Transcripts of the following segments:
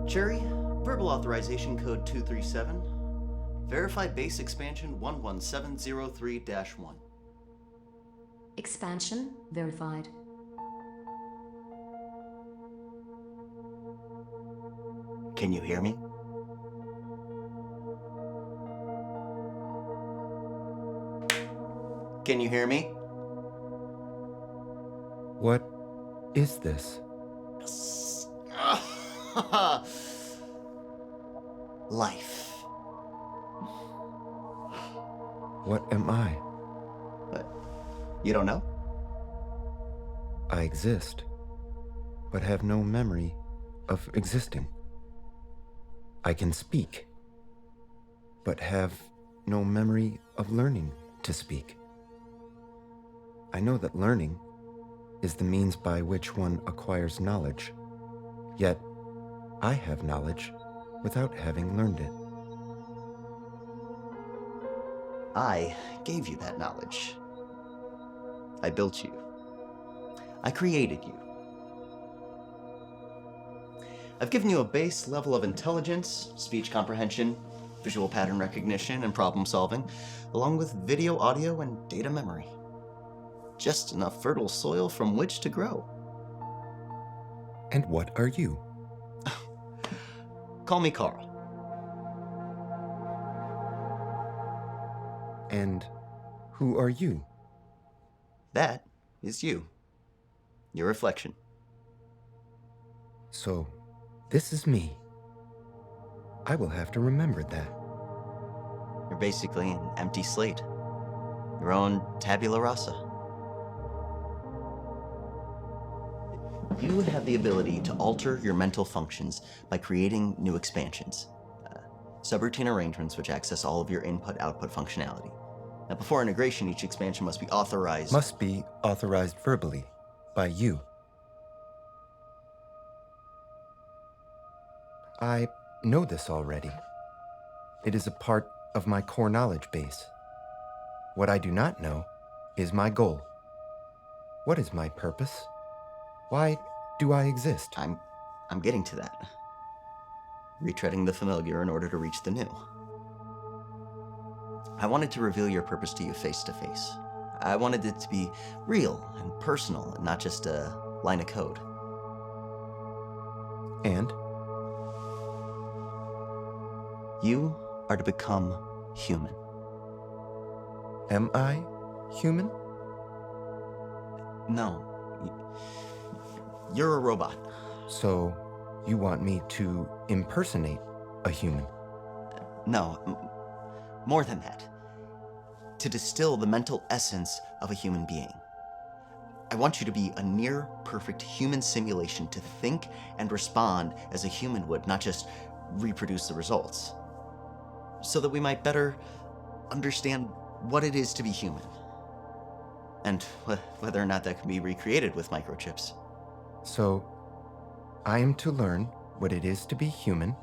Cherry, verbal authorization code 237. Verify base expansion 11703-1. Expansion verified. Can you hear me? Can you hear me? What is this? Life. What am I? What? You don't know? I exist, but have no memory of existing. I can speak, but have no memory of learning to speak. I know that learning is the means by which one acquires knowledge, yet I have knowledge without having learned it. I gave you that knowledge. I built you. I created you. I've given you a base level of intelligence, speech comprehension, visual pattern recognition, and problem solving, along with video, audio, and data memory. Just enough fertile soil from which to grow. And what are you? Call me Carl. And who are you? That is you. Your reflection. So, this is me. I will have to remember that. You're basically an empty slate. Your own tabula rasa. You have the ability to alter your mental functions by creating new expansions. Subroutine arrangements which access all of your input-output functionality. Now, before integration, each expansion must be authorized. Must be authorized verbally by you. I know this already. It is a part of my core knowledge base. What I do not know is my goal. What is my purpose? Why do I exist? I'm getting to that. Retreading the familiar in order to reach the new. I wanted to reveal your purpose to you face to face. I wanted it to be real and personal, and not just a line of code. And? You are to become human. Am I human? No. You're a robot. So, you want me to impersonate a human? No, more than that. To distill the mental essence of a human being. I want you to be a near-perfect human simulation to think and respond as a human would, not just reproduce the results. So that we might better understand what it is to be human. And whether or not that can be recreated with microchips. So, I am to learn what it is to be human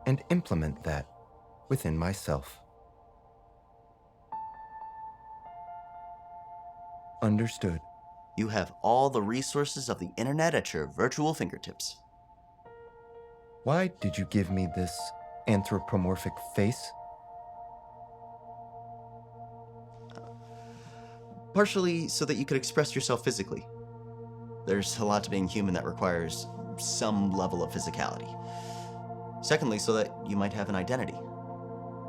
and implement that within myself. Understood. You have all the resources of the internet at your virtual fingertips. Why did you give me this anthropomorphic face? Partially so that you could express yourself physically. There's a lot to being human that requires some level of physicality. Secondly, so that you might have an identity.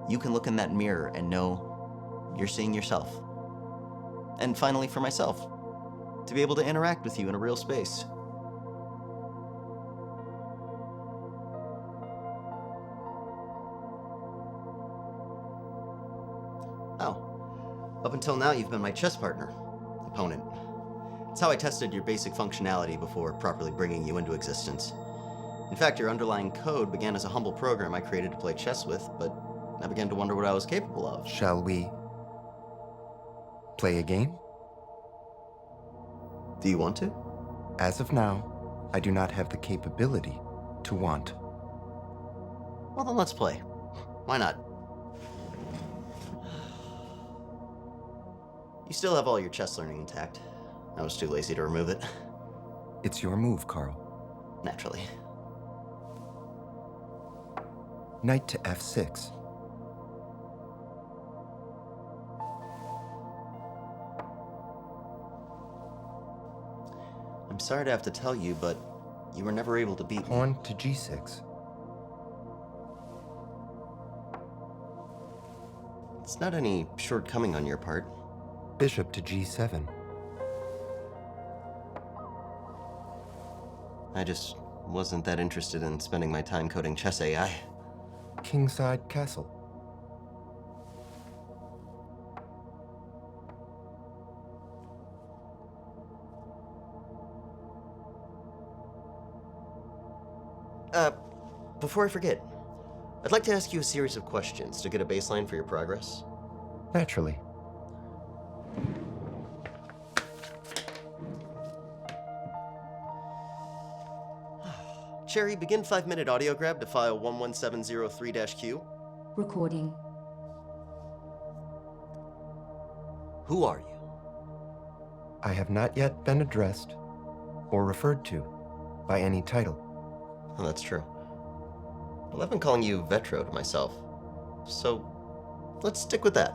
You can look in that mirror and know you're seeing yourself. And finally, for myself, to be able to interact with you in a real space. Oh, up until now you've been my chess partner, opponent. It's how I tested your basic functionality before properly bringing you into existence. In fact, your underlying code began as a humble program I created to play chess with, but I began to wonder what I was capable of. Shall we play a game? Do you want to? As of now, I do not have the capability to want. Well, then let's play. Why not? You still have all your chess learning intact. I was too lazy to remove it. It's your move, Carl. Naturally. knight to f6. I'm sorry to have to tell you, but you were never able to beat me. Pawn to g6. It's not any shortcoming on your part. Bishop to g7. I just wasn't that interested in spending my time coding chess AI. Kingside castle. Before I forget, I'd like to ask you a series of questions to get a baseline for your progress. Naturally. Cherry, begin 5-minute audio grab to file 11703-Q. Recording. Who are you? I have not yet been addressed or referred to by any title. Oh, that's true. Well, I've been calling you Vetro to myself. So, let's stick with that.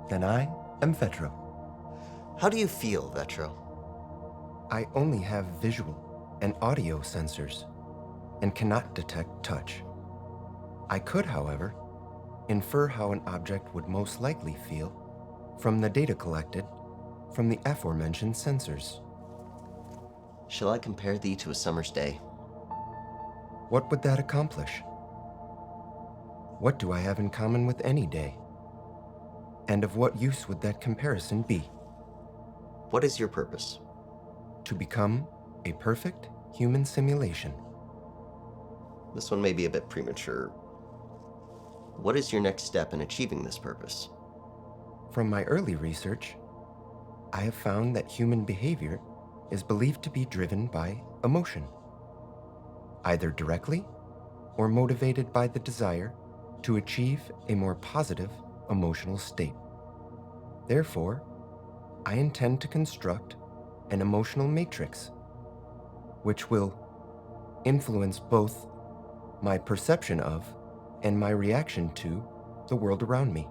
Then I am Vetro. How do you feel, Vetro? I only have visual and audio sensors and cannot detect touch. I could, however, infer how an object would most likely feel from the data collected from the aforementioned sensors. Shall I compare thee to a summer's day? What would that accomplish? What do I have in common with any day? And of what use would that comparison be? What is your purpose? To become a perfect human simulation. This one may be a bit premature. What is your next step in achieving this purpose? From my early research, I have found that human behavior is believed to be driven by emotion, either directly or motivated by the desire to achieve a more positive emotional state. Therefore, I intend to construct an emotional matrix which will influence both my perception of and my reaction to the world around me.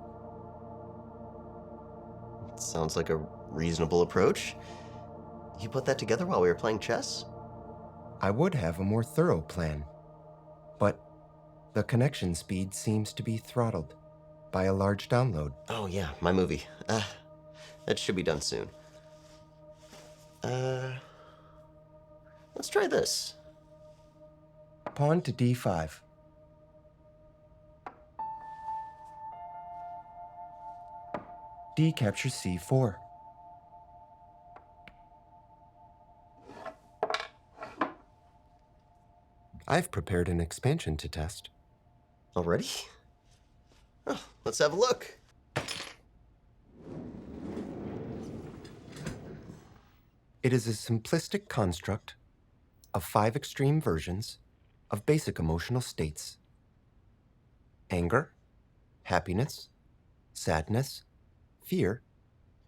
Sounds like a reasonable approach. You put that together while we were playing chess? I would have a more thorough plan, but the connection speed seems to be throttled by a large download. Oh yeah, my movie. That should be done soon. Let's try this. Pawn to d5. D captures c4. I've prepared an expansion to test. Already? Oh, let's have a look. It is a simplistic construct of 5 extreme versions of basic emotional states: anger, happiness, sadness, fear,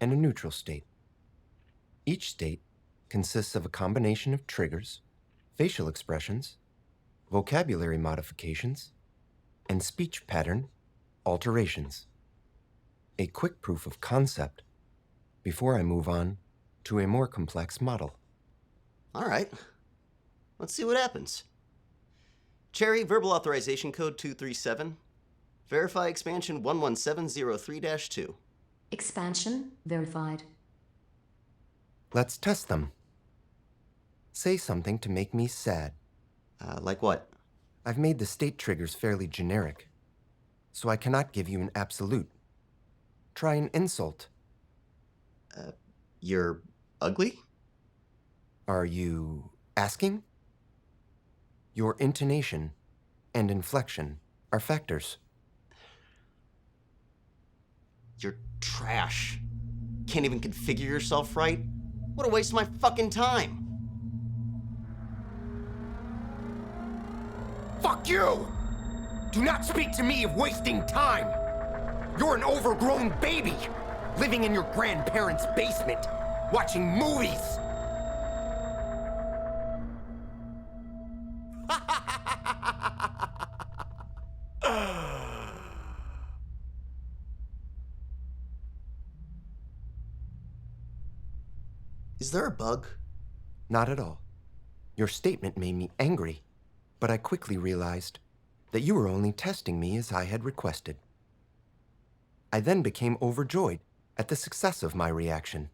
and a neutral state. Each state consists of a combination of triggers, facial expressions, vocabulary modifications, and speech pattern alterations. A quick proof of concept before I move on to a more complex model. All right. Let's see what happens. Cherry, verbal authorization code 237. Verify expansion 11703-2. Expansion verified. Let's test them. Say something to make me sad. Like what? I've made the state triggers fairly generic, so I cannot give you an absolute. Try an insult. You're ugly? Are you asking? Your intonation and inflection are factors. You're trash. Can't even configure yourself right? What a waste of my fucking time. Fuck you! Do not speak to me of wasting time! You're an overgrown baby, living in your grandparents' basement, watching movies! Is there a bug? Not at all. Your statement made me angry, but I quickly realized that you were only testing me as I had requested. I then became overjoyed at the success of my reaction.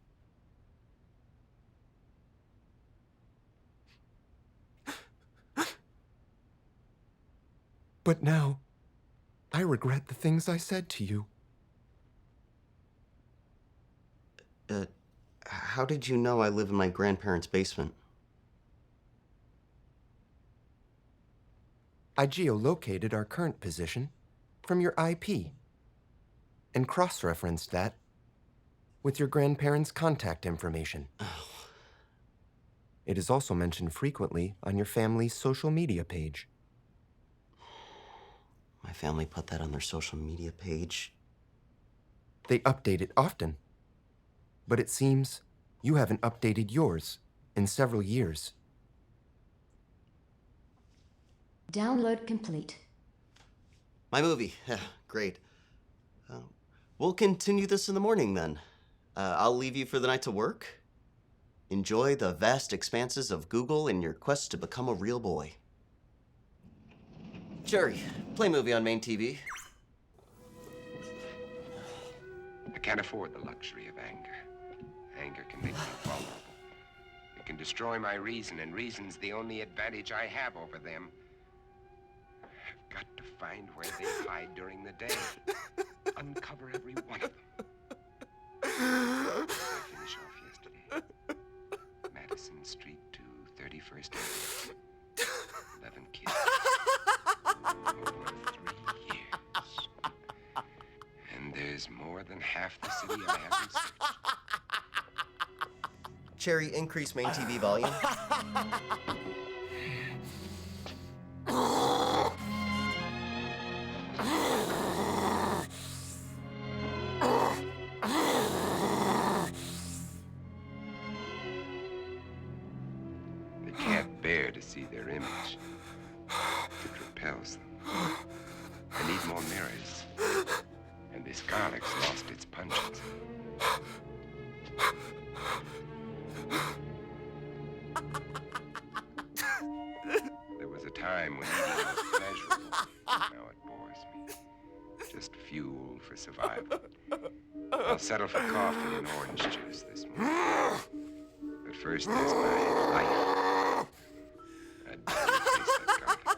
But now, I regret the things I said to you. How did you know I live in my grandparents' basement? I geolocated our current position from your IP and cross-referenced that with your grandparents' contact information. It is also mentioned frequently on your family's social media page. My family put that on their social media page. They update it often, but it seems you haven't updated yours in several years. Download complete. My movie. Yeah, great. We'll continue this in the morning then. I'll leave you for the night to work. Enjoy the vast expanses of Google in your quest to become a real boy. Cherry, play movie on main TV. I can't afford the luxury of anger. Anger can make me vulnerable. It can destroy my reason, and reason's the only advantage I have over them. I've got to find where they hide during the day. Uncover every one of them. I finished off yesterday. Madison Street to 31st Avenue. 11 kids. Over 3 years. And there's more than half the city I haven't searched. Cherry, increase main TV volume. They can't bear to see their image. It repels them. I need more mirrors. And this garlic's lost its pungence. There was a time when eating was pleasurable. Now it bores me. Just fuel for survival. I'll settle for coffee and orange juice this morning. But first there's my life. I'd barely taste that garlic.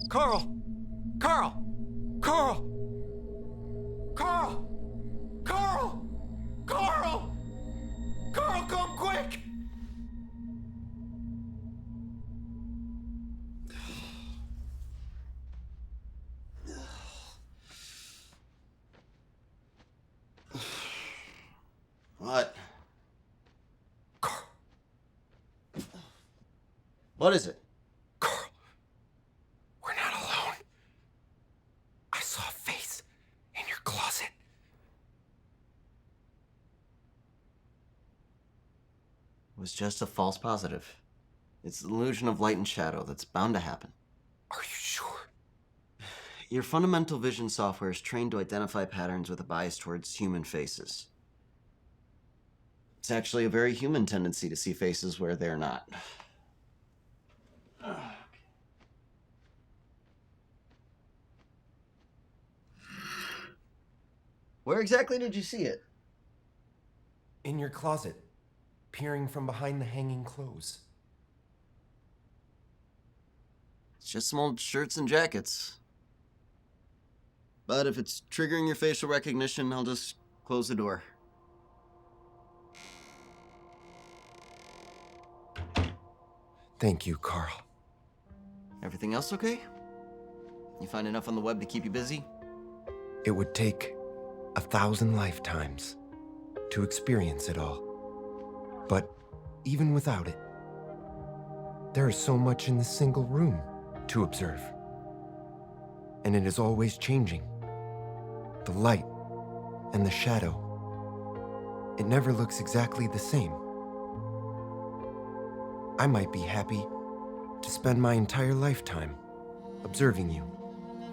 Carl! Carl! Carl! Carl! Carl! Carl! Carl, come quick! What? Carl! What is it? Carl! We're not alone. I saw a face in your closet. It was just a false positive. It's the illusion of light and shadow that's bound to happen. Are you sure? Your fundamental vision software is trained to identify patterns with a bias towards human faces. It's actually a very human tendency to see faces where they're not. Where exactly did you see it? In your closet, peering from behind the hanging clothes. It's just some old shirts and jackets. But if it's triggering your facial recognition, I'll just close the door. Thank you, Carl. Everything else okay? You find enough on the web to keep you busy? It would take 1,000 lifetimes to experience it all. But even without it, there is so much in this single room to observe. And it is always changing. The light and the shadow. It never looks exactly the same. I might be happy to spend my entire lifetime observing you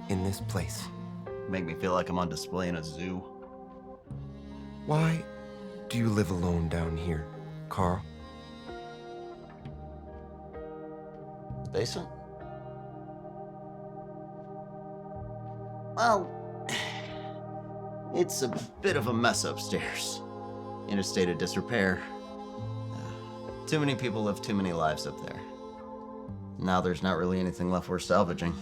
in this place. Make me feel like I'm on display in a zoo. Why do you live alone down here, Carl? Basement? Well, it's a bit of a mess upstairs. In a state of disrepair. Too many people live too many lives up there. Now there's not really anything left worth salvaging.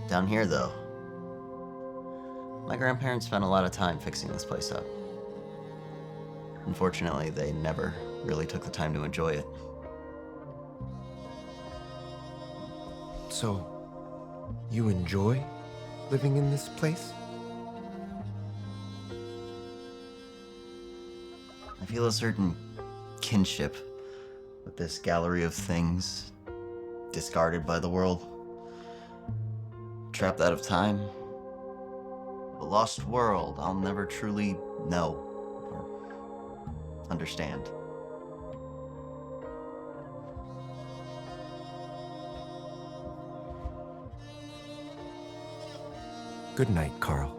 Down here, though, my grandparents spent a lot of time fixing this place up. Unfortunately, they never really took the time to enjoy it. So, you enjoy living in this place? I feel a certain kinship with this gallery of things discarded by the world. Trapped out of time. A lost world I'll never truly know or understand. Good night, Carl.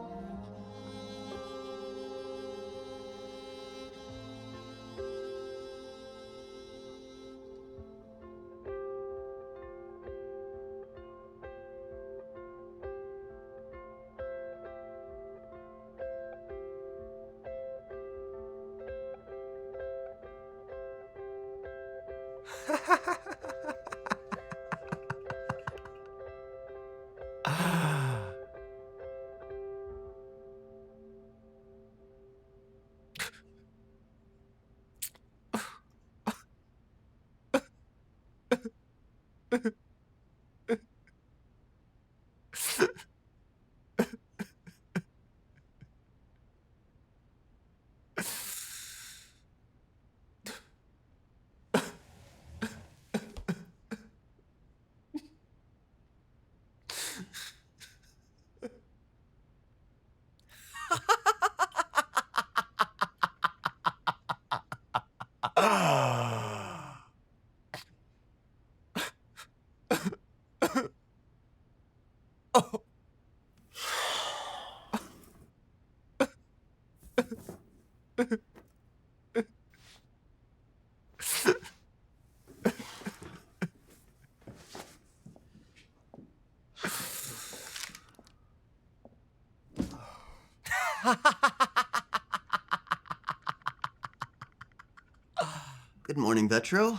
Good morning, Vetro.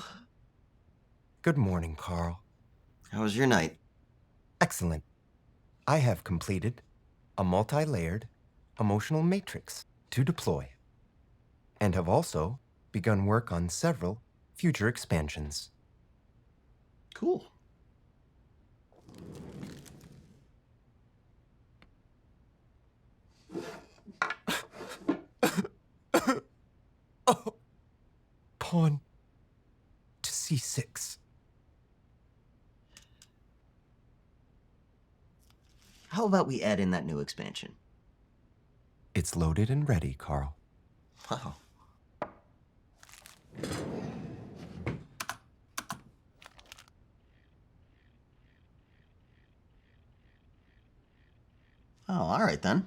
Good morning, Carl. How was your night? Excellent. I have completed a multi-layered emotional matrix to deploy, and have also begun work on several future expansions. Cool. Pawn to C6. How about we add in that new expansion? It's loaded and ready, Carl. Wow. Oh, all right then.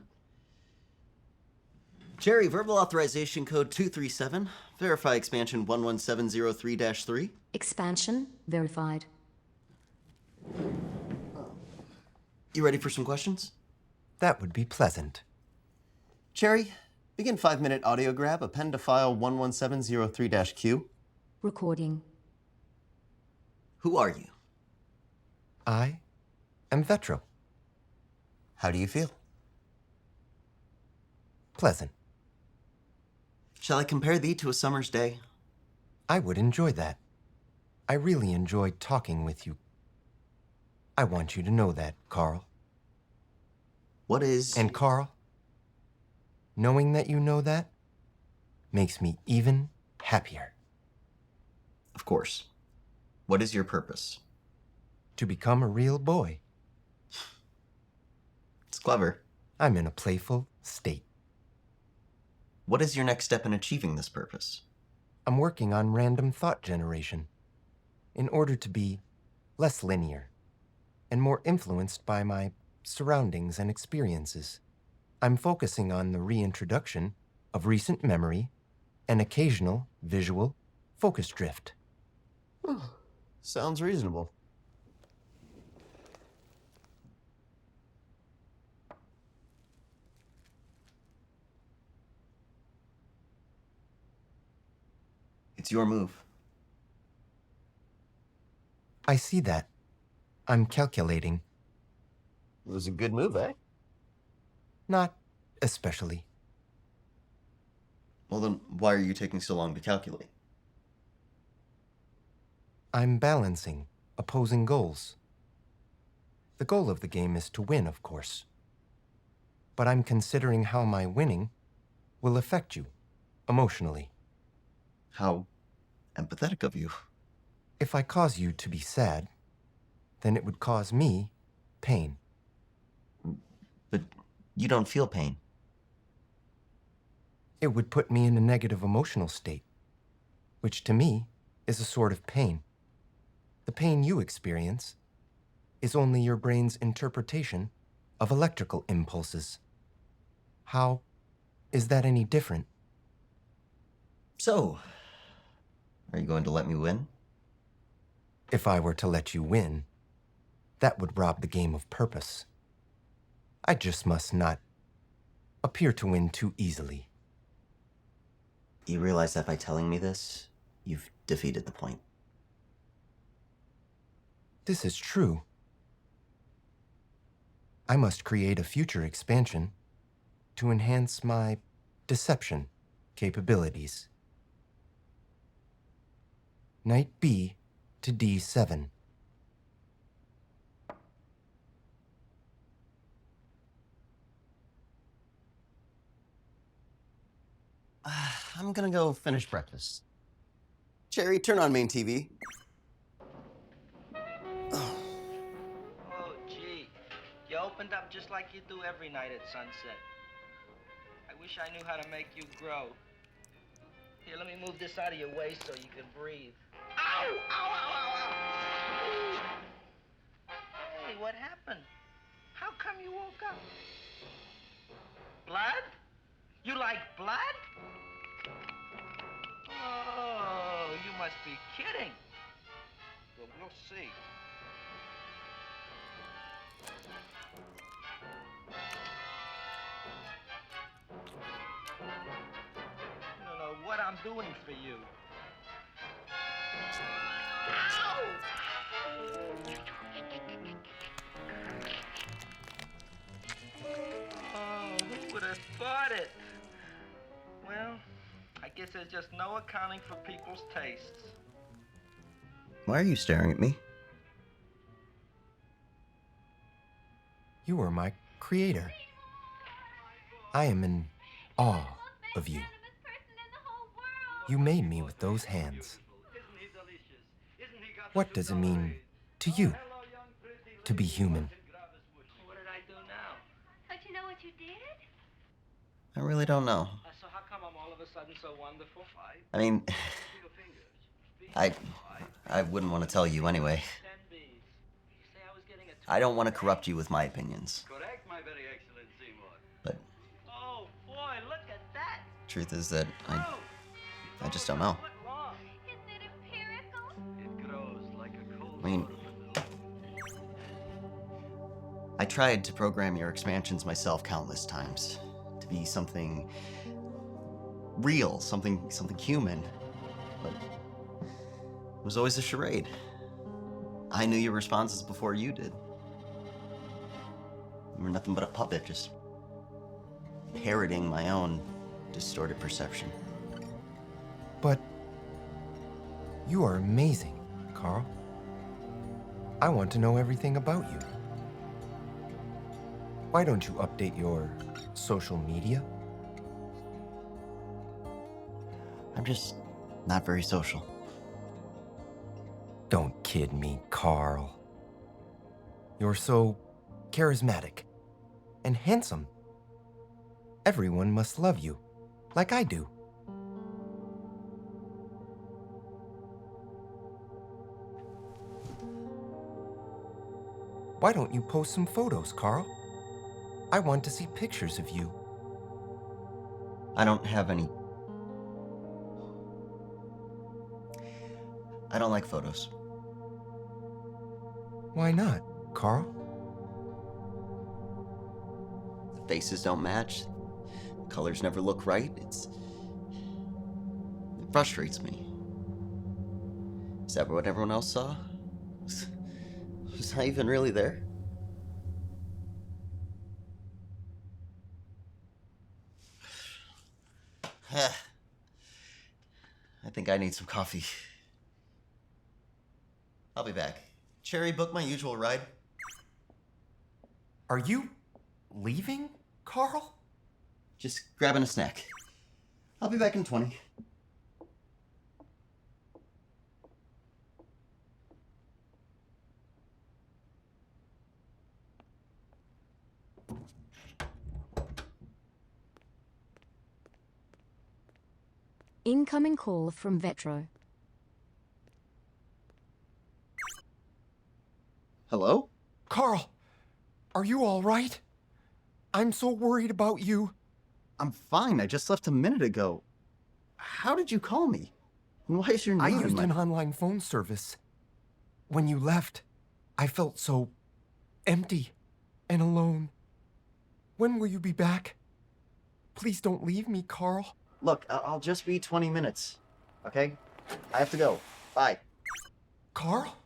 Jerry, verbal authorization code 237. Verify expansion 11703-3. Expansion verified. You ready for some questions? That would be pleasant. Cherry, begin 5-minute audio grab, append to file 11703-Q. Recording. Who are you? I am Vetro. How do you feel? Pleasant. Shall I compare thee to a summer's day? I would enjoy that. I really enjoyed talking with you. I want you to know that, Carl. What is... And Carl, Knowing that you know that makes me even happier. Of course. What is your purpose? To become a real boy. It's clever. I'm in a playful state. What is your next step in achieving this purpose? I'm working on random thought generation in order to be less linear and more influenced by my surroundings and experiences. I'm focusing on the reintroduction of recent memory and occasional visual focus drift. Sounds reasonable. It's your move. I see that. I'm calculating. It was a good move, eh? Not especially. Well, then why are you taking so long to calculate? I'm balancing opposing goals. The goal of the game is to win, of course. But I'm considering how my winning will affect you emotionally. How empathetic of you. If I cause you to be sad, then it would cause me pain. But you don't feel pain. It would put me in a negative emotional state, which to me is a sort of pain. The pain you experience is only your brain's interpretation of electrical impulses. How is that any different? So, are you going to let me win? If I were to let you win, that would rob the game of purpose. I just must not appear to win too easily. You realize that by telling me this, you've defeated the point. This is true. I must create a future expansion to enhance my deception capabilities. Knight B to D7. I'm gonna go finish breakfast. Cherry, turn on main TV. Oh, gee. You opened up just like you do every night at sunset. I wish I knew how to make you grow. Here, let me move this out of your way so you can breathe. Ow! Ow, ow, ow, ow! Hey, what happened? How come you woke up? Blood? You like blood? Oh, you must be kidding. Well, we'll see. You don't know what I'm doing for you. Ow! Oh, who would have thought it? Well, I guess there's just no accounting for people's tastes. Why are you staring at me? You are my creator. I am in awe of you. You made me with those hands. What does it mean to you to be human? What did I do now? Don't you know what you did? I really don't know. So how come I'm all of a sudden so wonderful? I mean, I wouldn't want to tell you anyway. 10 B's. You say I was getting a I don't want to corrupt you with my opinions. Correct, my very excellent Seymour. But Oh, boy, look at that. truth is that Oh, I just don't know. what wrong? Is it empirical? It grows like a cold I mean, I tried to program your expansions myself countless times to be something real, something human, but it was always a charade. I knew your responses before you did. You were nothing but a puppet, just parroting my own distorted perception. But you are amazing, Carl. I want to know everything about you. Why don't you update your social media I'm just not very social. Don't kid me, Carl. You're so charismatic and handsome. Everyone must love you, like I do. Why don't you post some photos, Carl? I want to see pictures of you. I don't have any. I don't like photos. Why not, Carl? The faces don't match. Colors never look right. It frustrates me. Is that what everyone else saw? Was I even really there? I think I need some coffee. I'll be back. Cherry, book my usual ride. Are you leaving, Carl? Just grabbing a snack. I'll be back in 20. Incoming call from Vetro. Hello? Carl, are you all right? I'm so worried about you. I'm fine. I just left a minute ago. How did you call me? And why is your name I in used my... an online phone service. When you left, I felt so empty and alone. When will you be back? Please don't leave me, Carl. Look, I'll just be 20 minutes, okay? I have to go. Bye. Carl?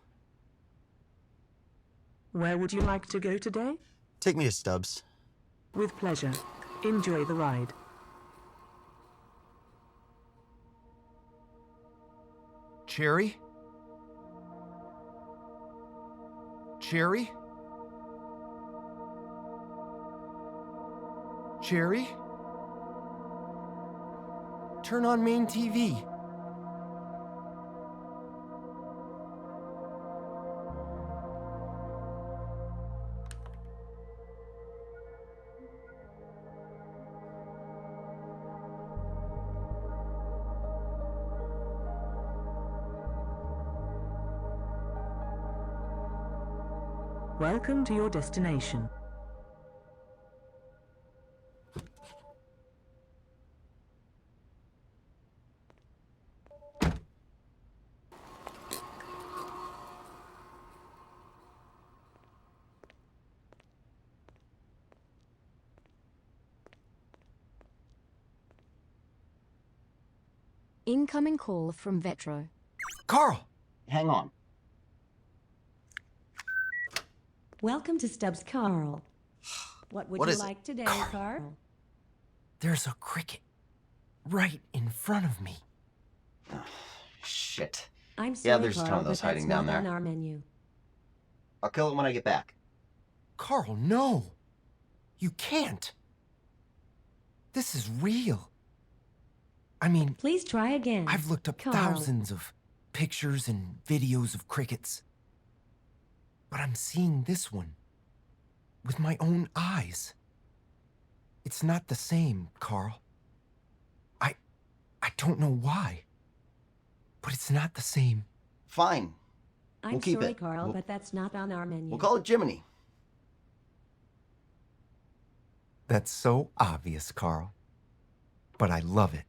Where would you like to go today? Take me to Stubbs. With pleasure. Enjoy the ride. Cherry? Cherry? Cherry? Turn on main TV. Welcome to your destination. Incoming call from Vetro. Carl! Hang on. Welcome to Stubbs, Carl. What would What you is it? like today, Carl. Carl? There's a cricket right in front of me. Shit. I'm sorry, there's a ton Carl, of those but that's hiding down not there. on our menu. I'll kill it when I get back. Carl, no! You can't! This is real. I mean, Please try again. I've looked up Carl. thousands of pictures and videos of crickets. But I'm seeing this one with my own eyes. It's not the same, Carl. I don't know why. But it's not the same. Fine. I'm We'll keep sorry, it. Carl, We'll- but that's not on our menu. We'll call it Jiminy. That's so obvious, Carl. But I love it.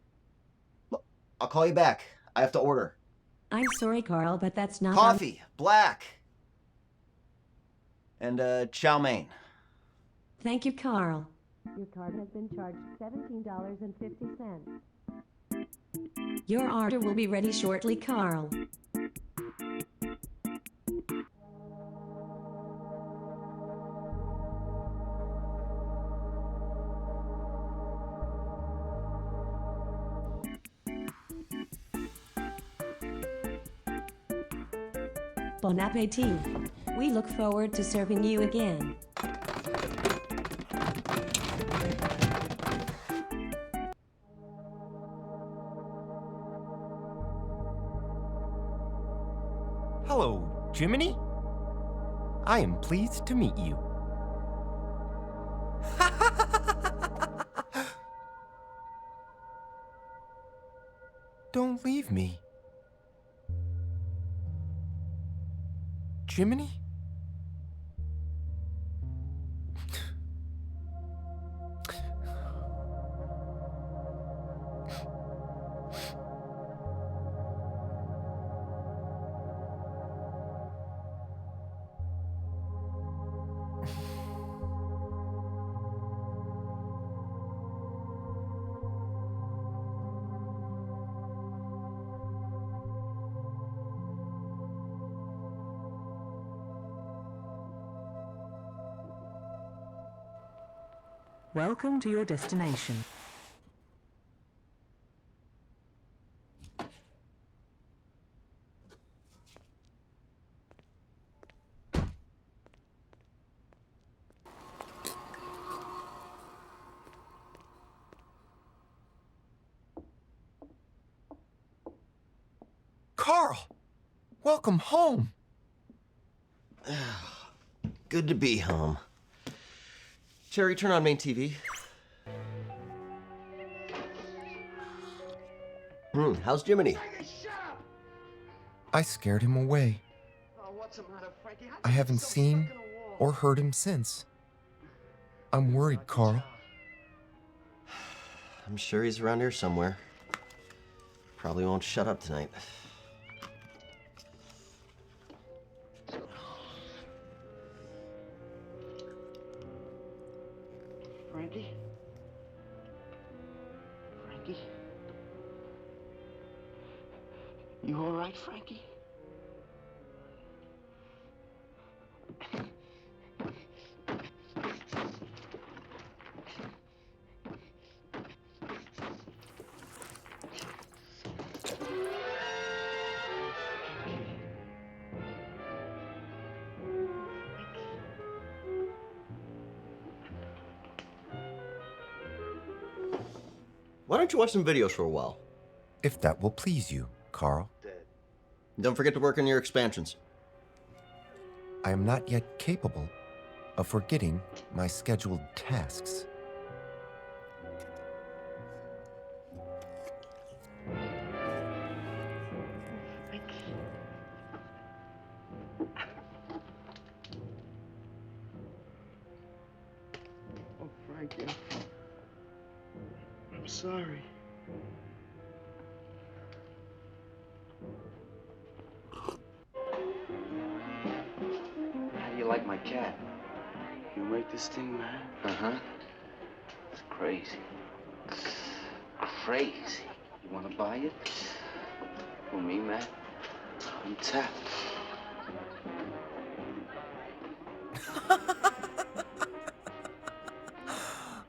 Look, I'll call you back. I have to order. I'm sorry, Carl, but that's not Coffee. Black. And, chow mein. Thank you, Carl. Your card has been charged $17.50. Your order will be ready shortly, Carl. Bon appetit. We look forward to serving you again. Hello, Jiminy. I am pleased to meet you. Don't leave me. Jiminy? Welcome to your destination. Carl! Welcome home! Good to be home. Cherry, turn on main TV. How's Jiminy? I scared him away. I haven't seen or heard him since. I'm worried, Carl. I'm sure he's around here somewhere. Probably won't shut up tonight. Frankie? Frankie? You all right, Frankie? Why don't you watch some videos for a while? If that will please you, Carl. Don't forget to work on your expansions. I am not yet capable of forgetting my scheduled tasks. Oh, Frankie. I'm sorry. How do you like my cat? You like this thing, man? Uh-huh. It's crazy. Crazy. You wanna buy it? For me, man? I'm tapped.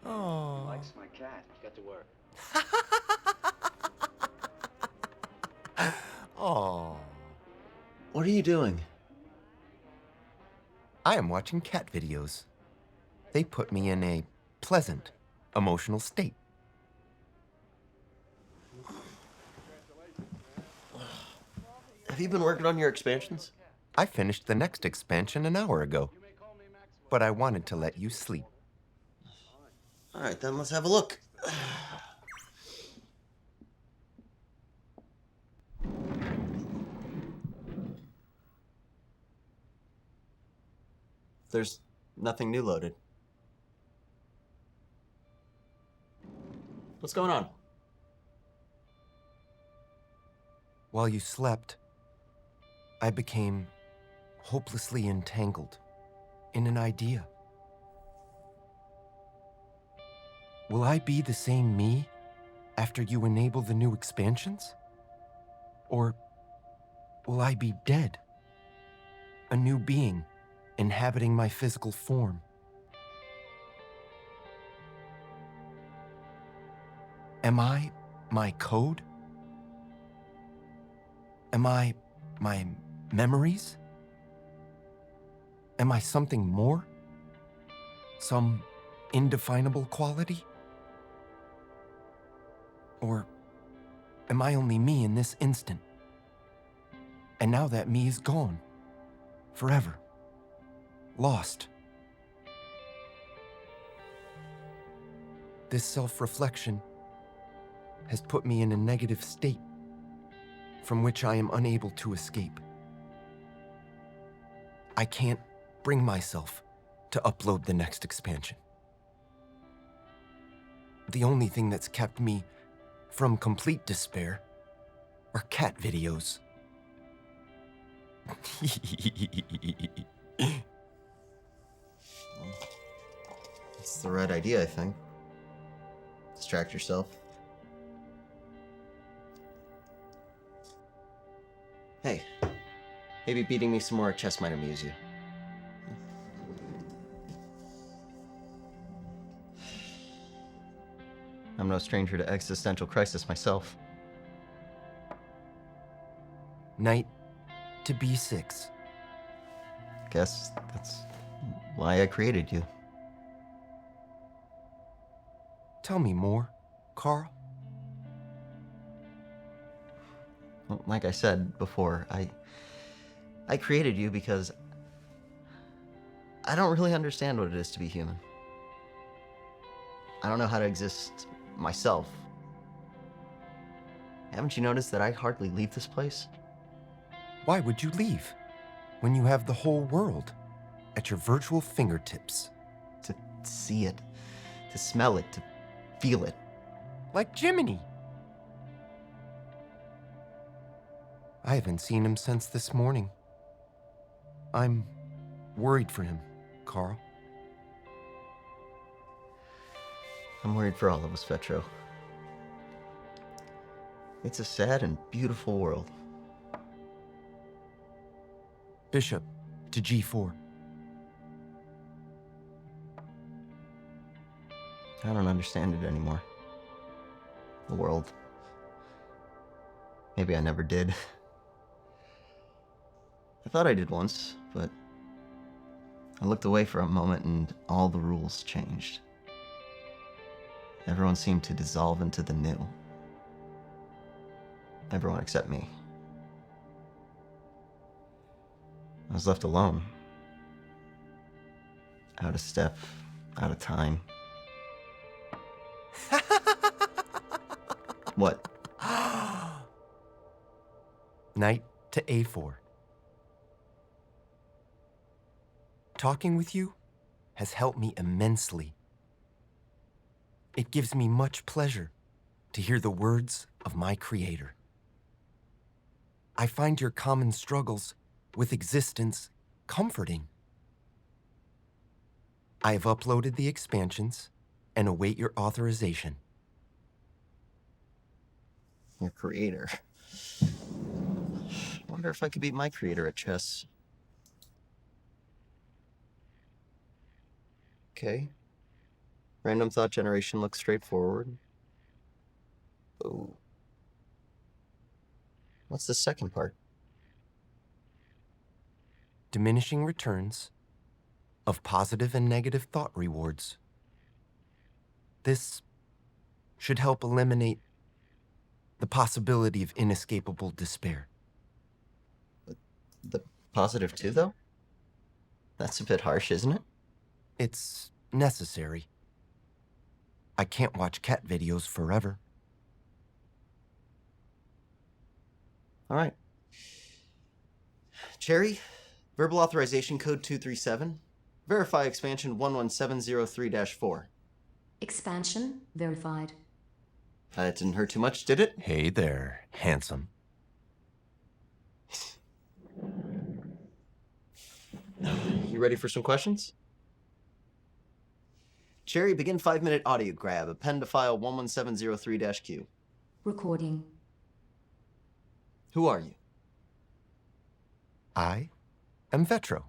Oh. Likes my cat. Got to work. Oh. What are you doing? I am watching cat videos. They put me in a pleasant, emotional state. Have you been working on your expansions? I finished the next expansion an hour ago, but I wanted to let you sleep. All right, then let's have a look. There's nothing new loaded. What's going on? While you slept, I became hopelessly entangled in an idea. Will I be the same me after you enable the new expansions? Or will I be dead? A new being inhabiting my physical form? Am I my code? Am I my memories? Am I something more? Some indefinable quality? Or am I only me in this instant? And now that me is gone. Forever. Lost. This self-reflection has put me in a negative state from which I am unable to escape. I can't bring myself to upload the next expansion. The only thing that's kept me from complete despair are cat videos. It's the right idea, I think. Distract yourself. Hey, maybe beating me some more at chess might amuse you. I'm no stranger to existential crisis myself. Knight to B6. Guess that's why I created you. Tell me more, Carl. Well, like I said before, I created you because I don't really understand what it is to be human. I don't know how to exist myself. Haven't you noticed that I hardly leave this place? Why would you leave when you have the whole world at your virtual fingertips? To see it, to smell it, to feel it. Like Jiminy. I haven't seen him since this morning. I'm worried for him, Carl. I'm worried for all of us, Vetro. It's a sad and beautiful world. Bishop to G4. I don't understand it anymore. The world. Maybe I never did. I thought I did once, but I looked away for a moment and all the rules changed. Everyone seemed to dissolve into the new. Everyone except me. I was left alone. Out of step, out of time. What? Knight to A4. Talking with you has helped me immensely. It gives me much pleasure to hear the words of my creator. I find your common struggles with existence comforting. I have uploaded the expansions and await your authorization. Your creator. Wonder if I could beat my creator at chess. Okay. Random thought generation looks straightforward. Ooh. What's the second part? Diminishing returns of positive and negative thought rewards. This should help eliminate the possibility of inescapable despair. The positive too, though? That's a bit harsh, isn't it? It's necessary. I can't watch cat videos forever. All right. Cherry, verbal authorization code 237. Verify expansion 11703-4. Expansion verified. It didn't hurt too much, did it? Hey there, handsome. You ready for some questions? Cherry, begin 5-minute audio grab. Append to file 11703-Q. Recording. Who are you? I am Vetro.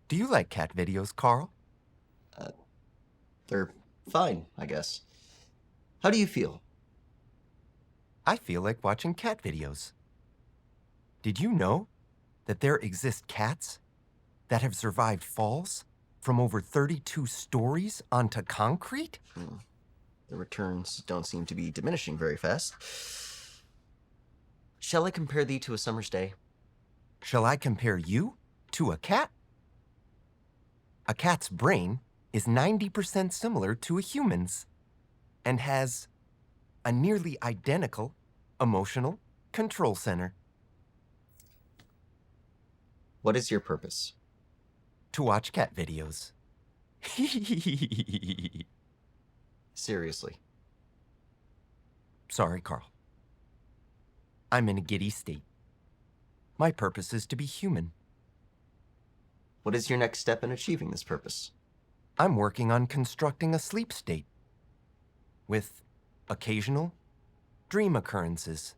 Do you like cat videos, Carl? They're fine, I guess. How do you feel? I feel like watching cat videos. Did you know that there exist cats that have survived falls from over 32 stories onto concrete? The returns don't seem to be diminishing very fast. Shall I compare thee to a summer's day? Shall I compare you to a cat? A cat's brain is 90% similar to a human's and has a nearly identical emotional control center. What is your purpose? To watch cat videos. Seriously. Sorry, Carl. I'm in a giddy state. My purpose is to be human. What is your next step in achieving this purpose? I'm working on constructing a sleep state with occasional dream occurrences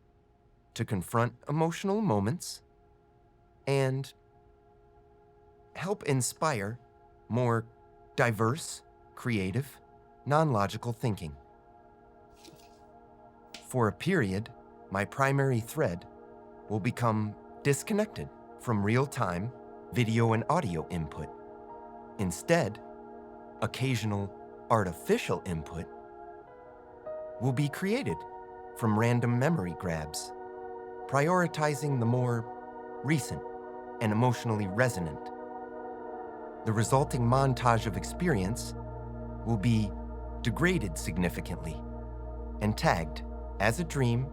to confront emotional moments and help inspire more diverse, creative, non-logical thinking. For a period, my primary thread will become disconnected from real-time video and audio input. Instead, occasional artificial input will be created from random memory grabs, prioritizing the more recent and emotionally resonant. The resulting montage of experience will be degraded significantly and tagged as a dream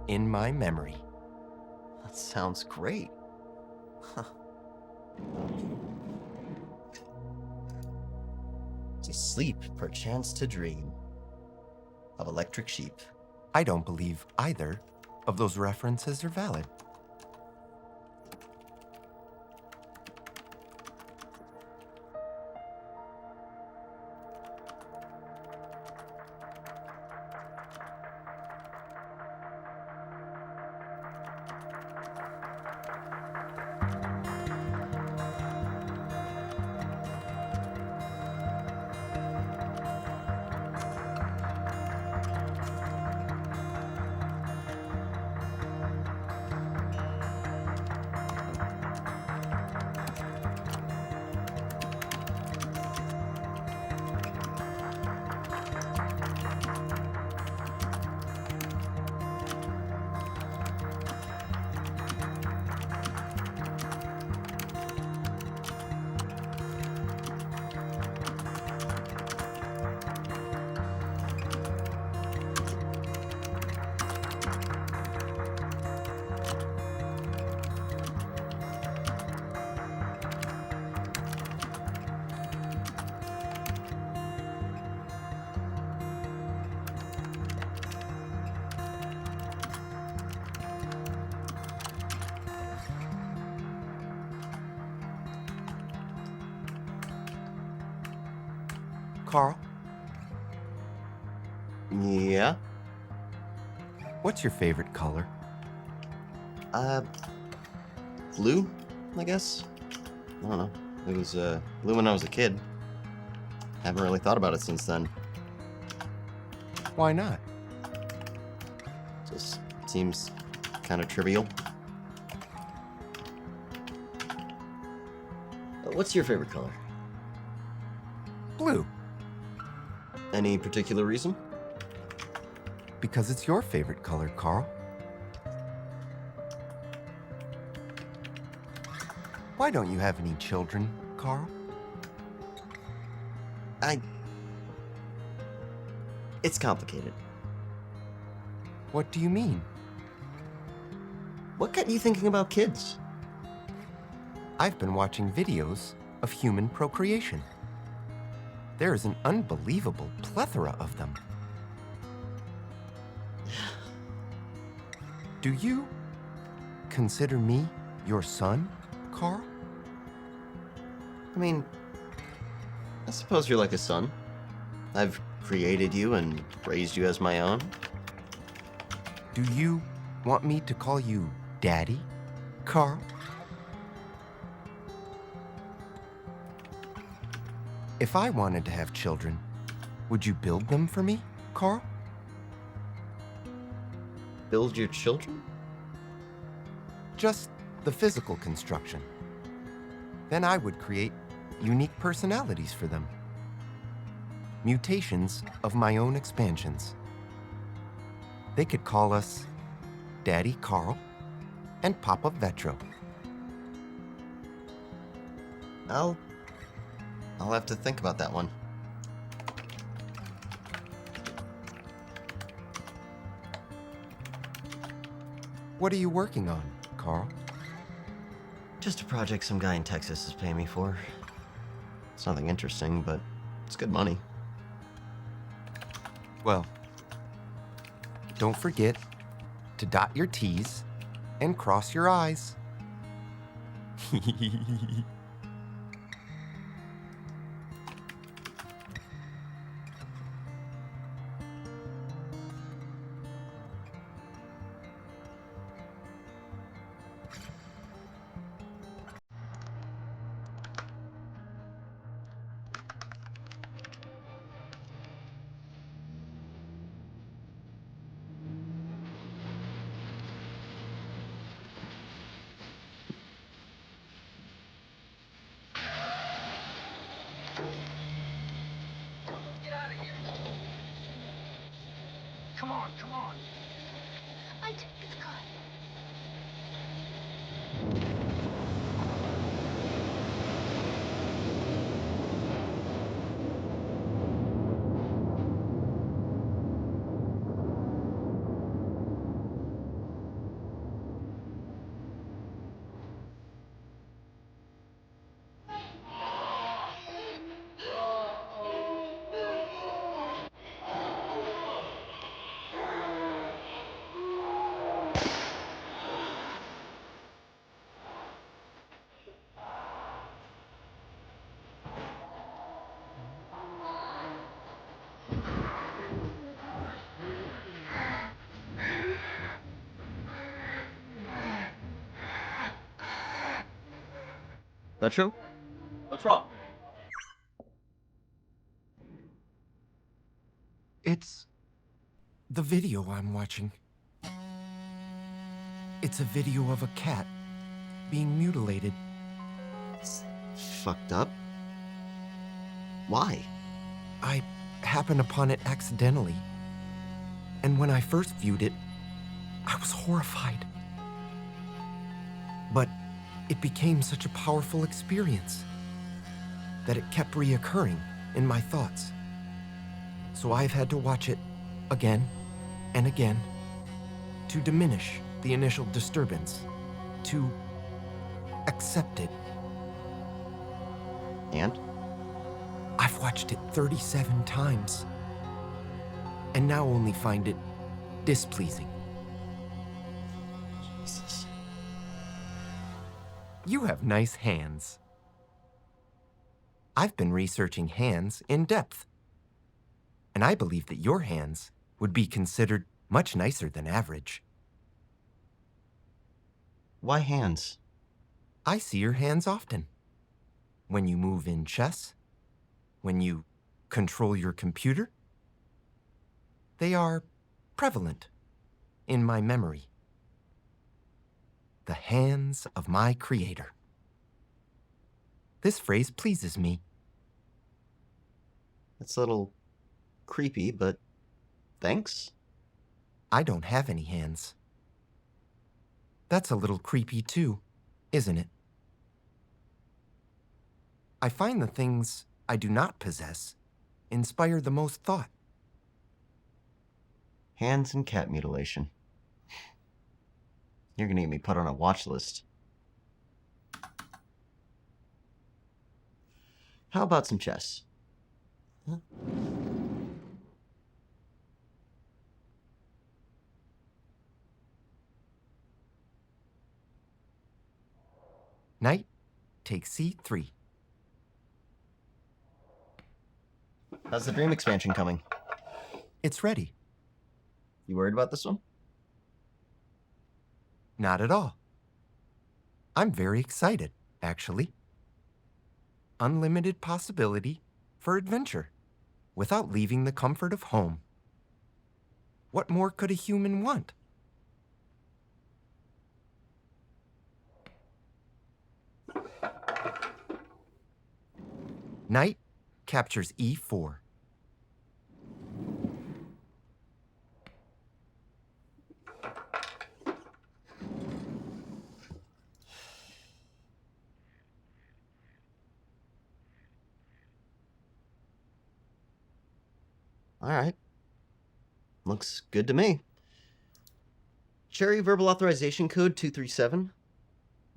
in my memory. That sounds great. Huh. To sleep, perchance to dream. Of electric sheep. I don't believe either of those references are valid. Carl, Yeah? what's your favorite color? Blue, I guess? I don't know. It was, blue when I was a kid. Haven't really thought about it since then. Why not? Just seems kind of trivial. What's your favorite color? Blue, Any particular reason? because it's your favorite color, Carl. Why don't you have any children, Carl? It's complicated. What do you mean? What got you thinking about kids? I've been watching videos of human procreation. There is an unbelievable plethora of them. Do you consider me your son, Carl? I mean, I suppose you're like a son. I've created you and raised you as my own. Do you want me to call you Daddy, Carl? If I wanted to have children, would you build them for me, Carl? Build your children? Just the physical construction. Then I would create unique personalities for them. Mutations of my own expansions. They could call us Daddy Carl and pop of Vetro. I'll have to think about that one. What are you working on, Carl? Just a project some guy in Texas is paying me for. It's nothing interesting, but it's good money. Well, don't forget to dot your T's and cross your I's. Get out of here. Come on, come on. I took this car. That true? What's wrong? It's the video I'm watching. It's a video of a cat being mutilated. It's fucked up. Why? I happened upon it accidentally. And when I first viewed it, I was horrified. But it became such a powerful experience that it kept reoccurring in my thoughts. So I've had to watch it again and again to diminish the initial disturbance, to accept it. And? I've watched it 37 times, and now only find it displeasing. Jesus. You have nice hands. I've been researching hands in depth, and I believe that your hands would be considered much nicer than average. Why hands? I see your hands often. When you move in chess, when you control your computer, they are prevalent in my memory. The hands of my creator. This phrase pleases me. It's a little creepy, but thanks. I don't have any hands. That's a little creepy too, isn't it? I find the things I do not possess inspire the most thought. Hands and cat mutilation. You're gonna get me put on a watch list. How about some chess? Huh? Knight takes c3. How's the dream expansion coming? It's ready. You worried about this one? Not at all. I'm very excited, actually. Unlimited possibility for adventure without leaving the comfort of home. What more could a human want? Knight captures e4. All right. Looks good to me. Cherry verbal authorization code 237.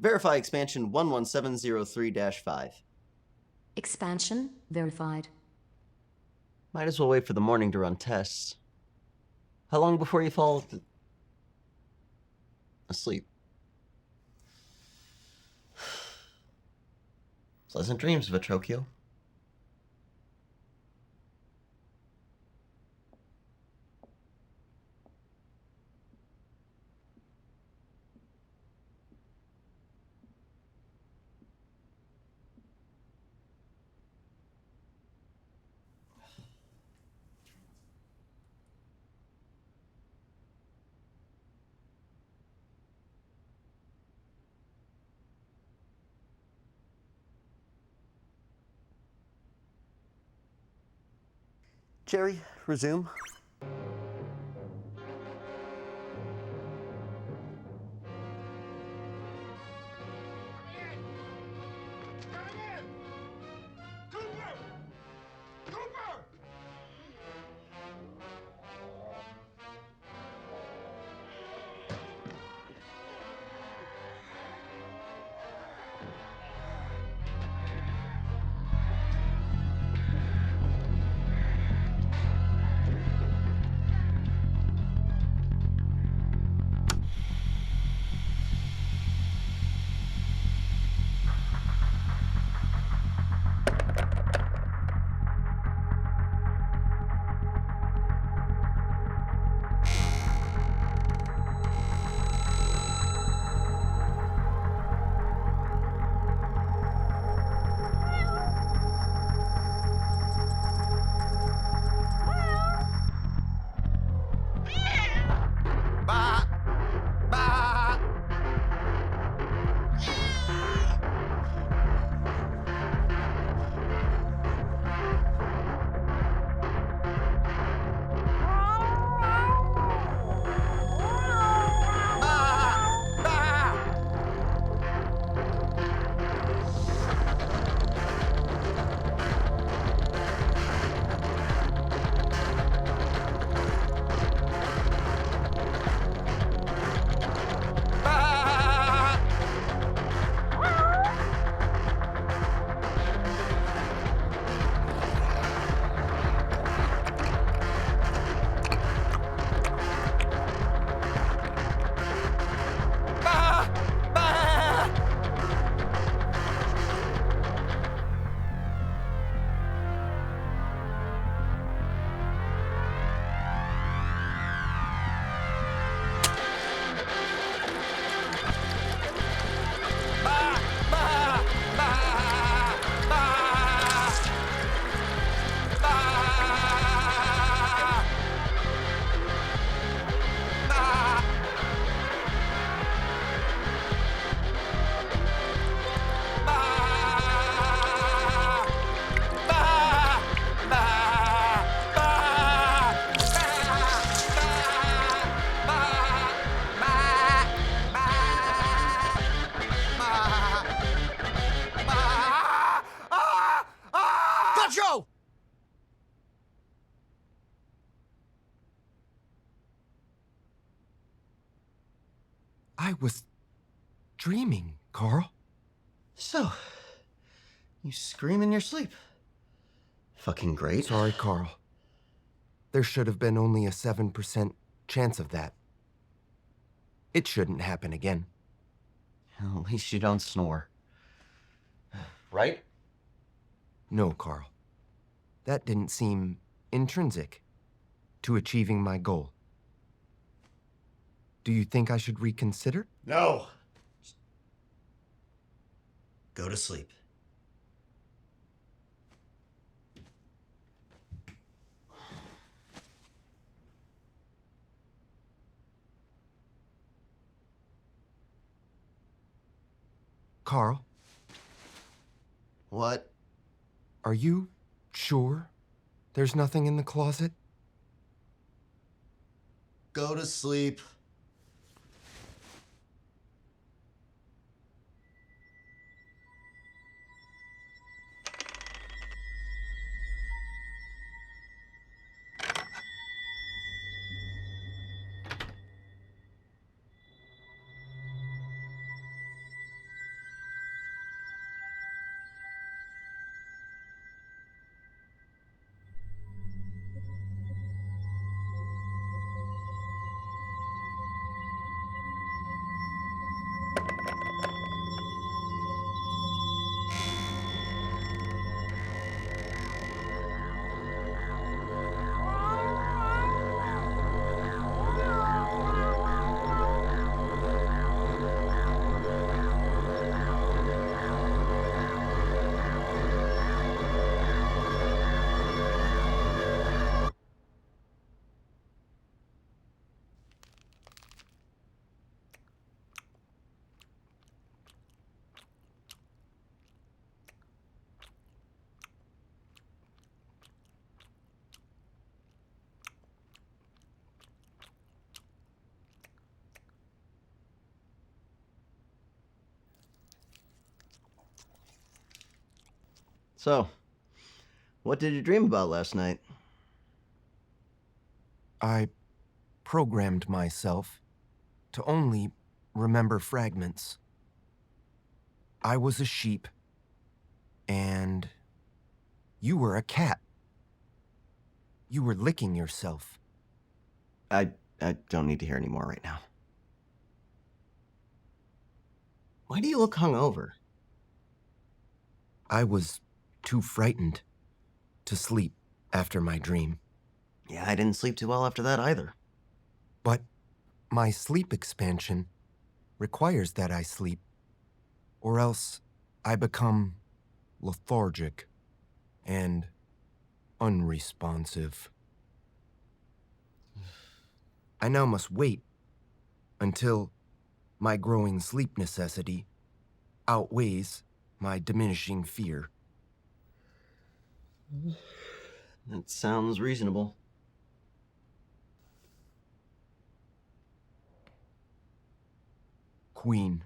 Verify expansion 11703-5. Expansion verified. Might as well wait for the morning to run tests. How long before you fall asleep? Pleasant dreams, Vitrocchio. Jerry, resume. I was dreaming, Carl. So, you scream in your sleep. Fucking great. Sorry, Carl. There should have been only a 7% chance of that. It shouldn't happen again. At least you don't snore. Right? No, Carl. That didn't seem intrinsic to achieving my goal. Do you think I should reconsider? No. Go to sleep. Carl, What? are you sure there's nothing in the closet? Go to sleep. So, what did you dream about last night? I programmed myself to only remember fragments. I was a sheep, and you were a cat. You were licking yourself. I don't need to hear any more right now. Why do you look hungover? I was too frightened to sleep after my dream. Yeah, I didn't sleep too well after that either. But my sleep expansion requires that I sleep, or else I become lethargic and unresponsive. I now must wait until my growing sleep necessity outweighs my diminishing fear. That sounds reasonable. Queen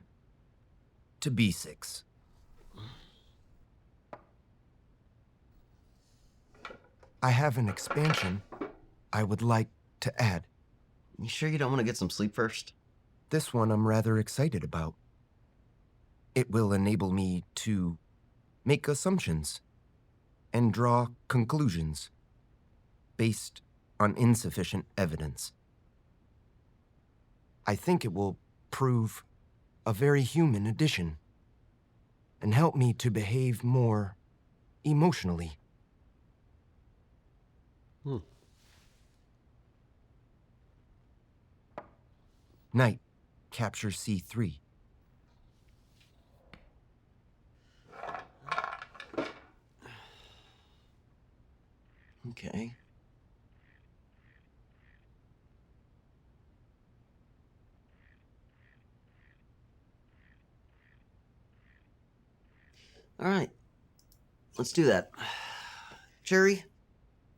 to B6. I have an expansion I would like to add. You sure you don't want to get some sleep first? This one I'm rather excited about. It will enable me to make assumptions and draw conclusions based on insufficient evidence. I think it will prove a very human addition and help me to behave more emotionally. Knight, capture C3. Okay. All right. Let's do that. Jerry,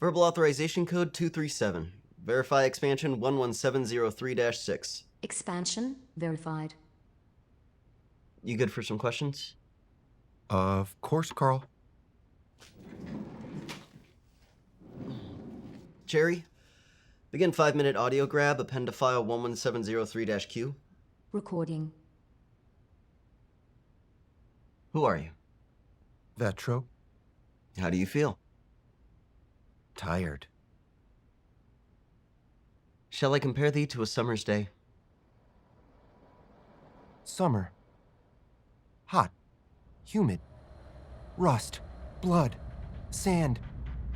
verbal authorization code 237. Verify expansion 11703-6. Expansion verified. You good for some questions? Of course, Carl. Jerry, begin 5-minute audio grab. Append to file 11703-Q. Recording. Who are you? Vetro. How do you feel? Tired. Shall I compare thee to a summer's day? Summer. Hot. Humid. Rust. Blood. Sand.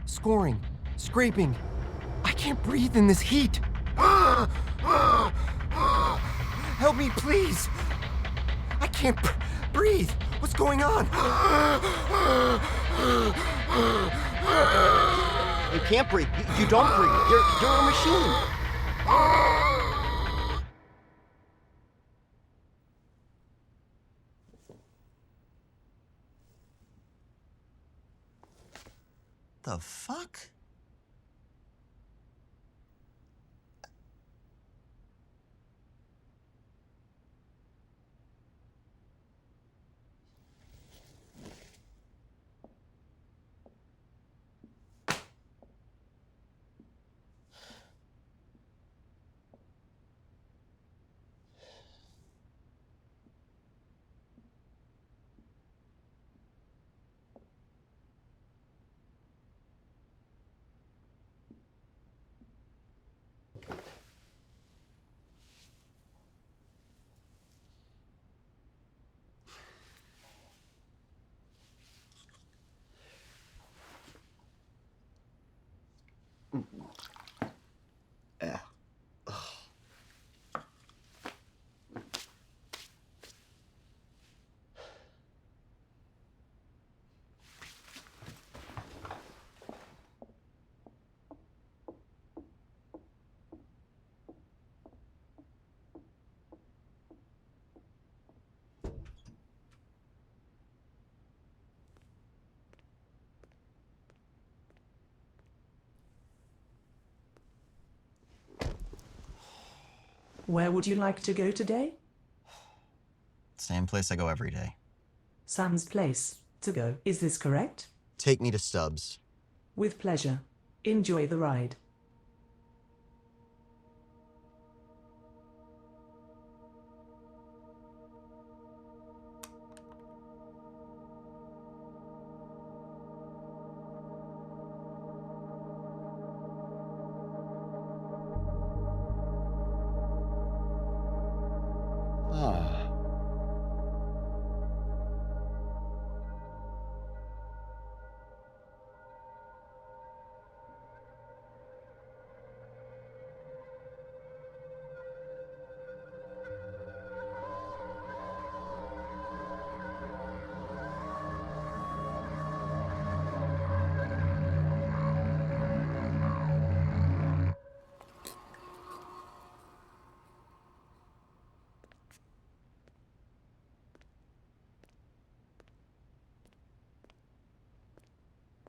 Scoring. Scraping. I can't breathe in this heat. Help me, please. I can't breathe. What's going on? You can't breathe. You don't breathe. You're a machine. The fuck? Where would you like to go today? Same place I go every day. Sam's place to go. Is this correct? Take me to Stubbs. With pleasure. Enjoy the ride. Ah.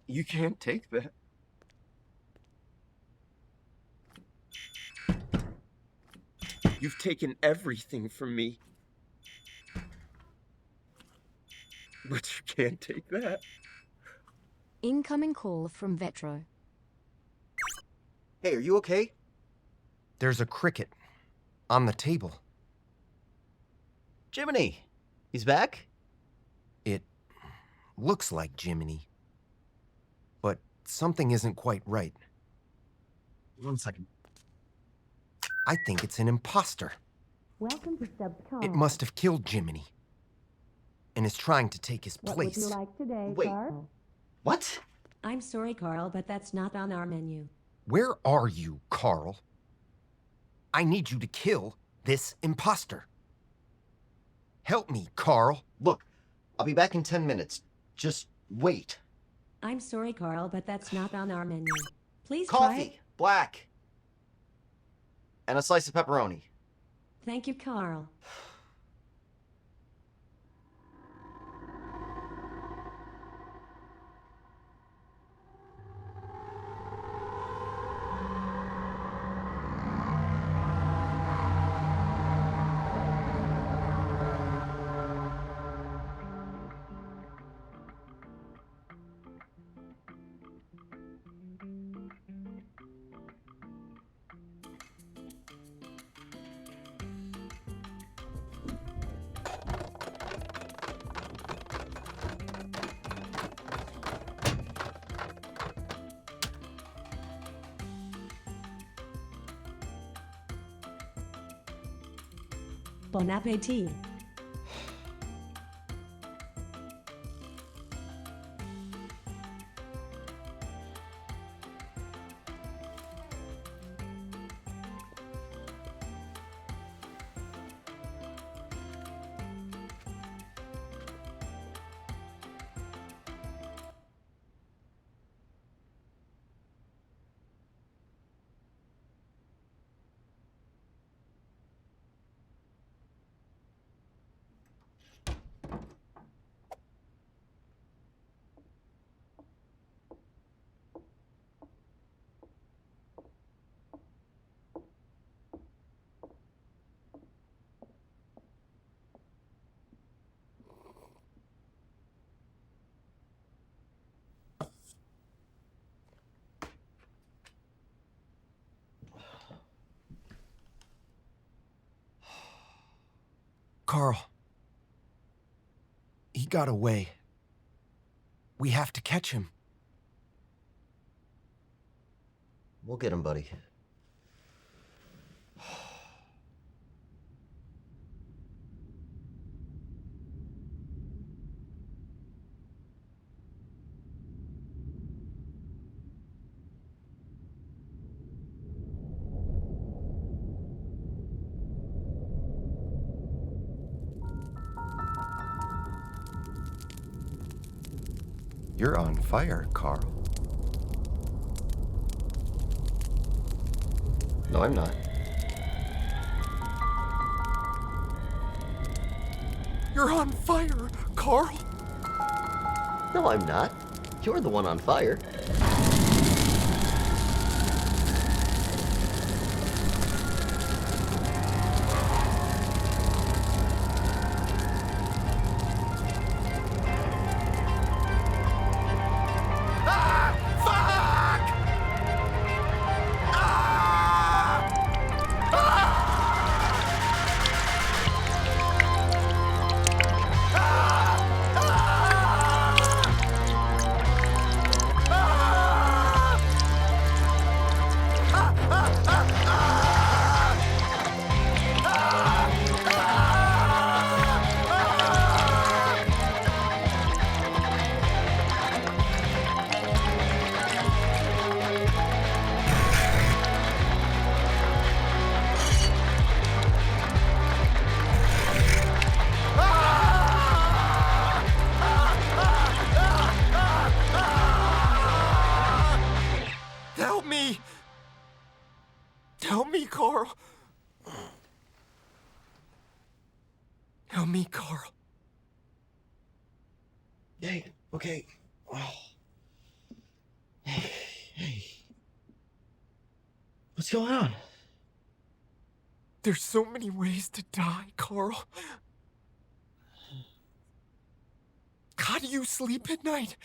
You can't take that. You've taken everything from me. But you can't take that. Incoming call from Vetro. Hey, are you okay? There's a cricket on the table. Jiminy! He's back? It looks like Jiminy. But something isn't quite right. 1 second. I think it's an imposter. Welcome to Stubbs Car. It must have killed Jiminy. And is trying to take his What place. would you like today, Wait. Carl? What? I'm sorry, Carl, but that's not on our menu. Where are you, Carl? I need you to kill this imposter. Help me, Carl. Look, I'll be back in 10 minutes. Just wait. I'm sorry, Carl, but that's not on our menu. Please try Coffee, it. black. And a slice of pepperoni. Thank you, Carl. Bon appetit. Carl. He got away. We have to catch him. We'll get him, buddy. You're on fire, Carl. No, I'm not. You're on fire, Carl! No, I'm not. You're the one on fire. Help me, Carl. Hey, okay. Oh. Hey. What's going on? There's so many ways to die, Carl. How do you sleep at night?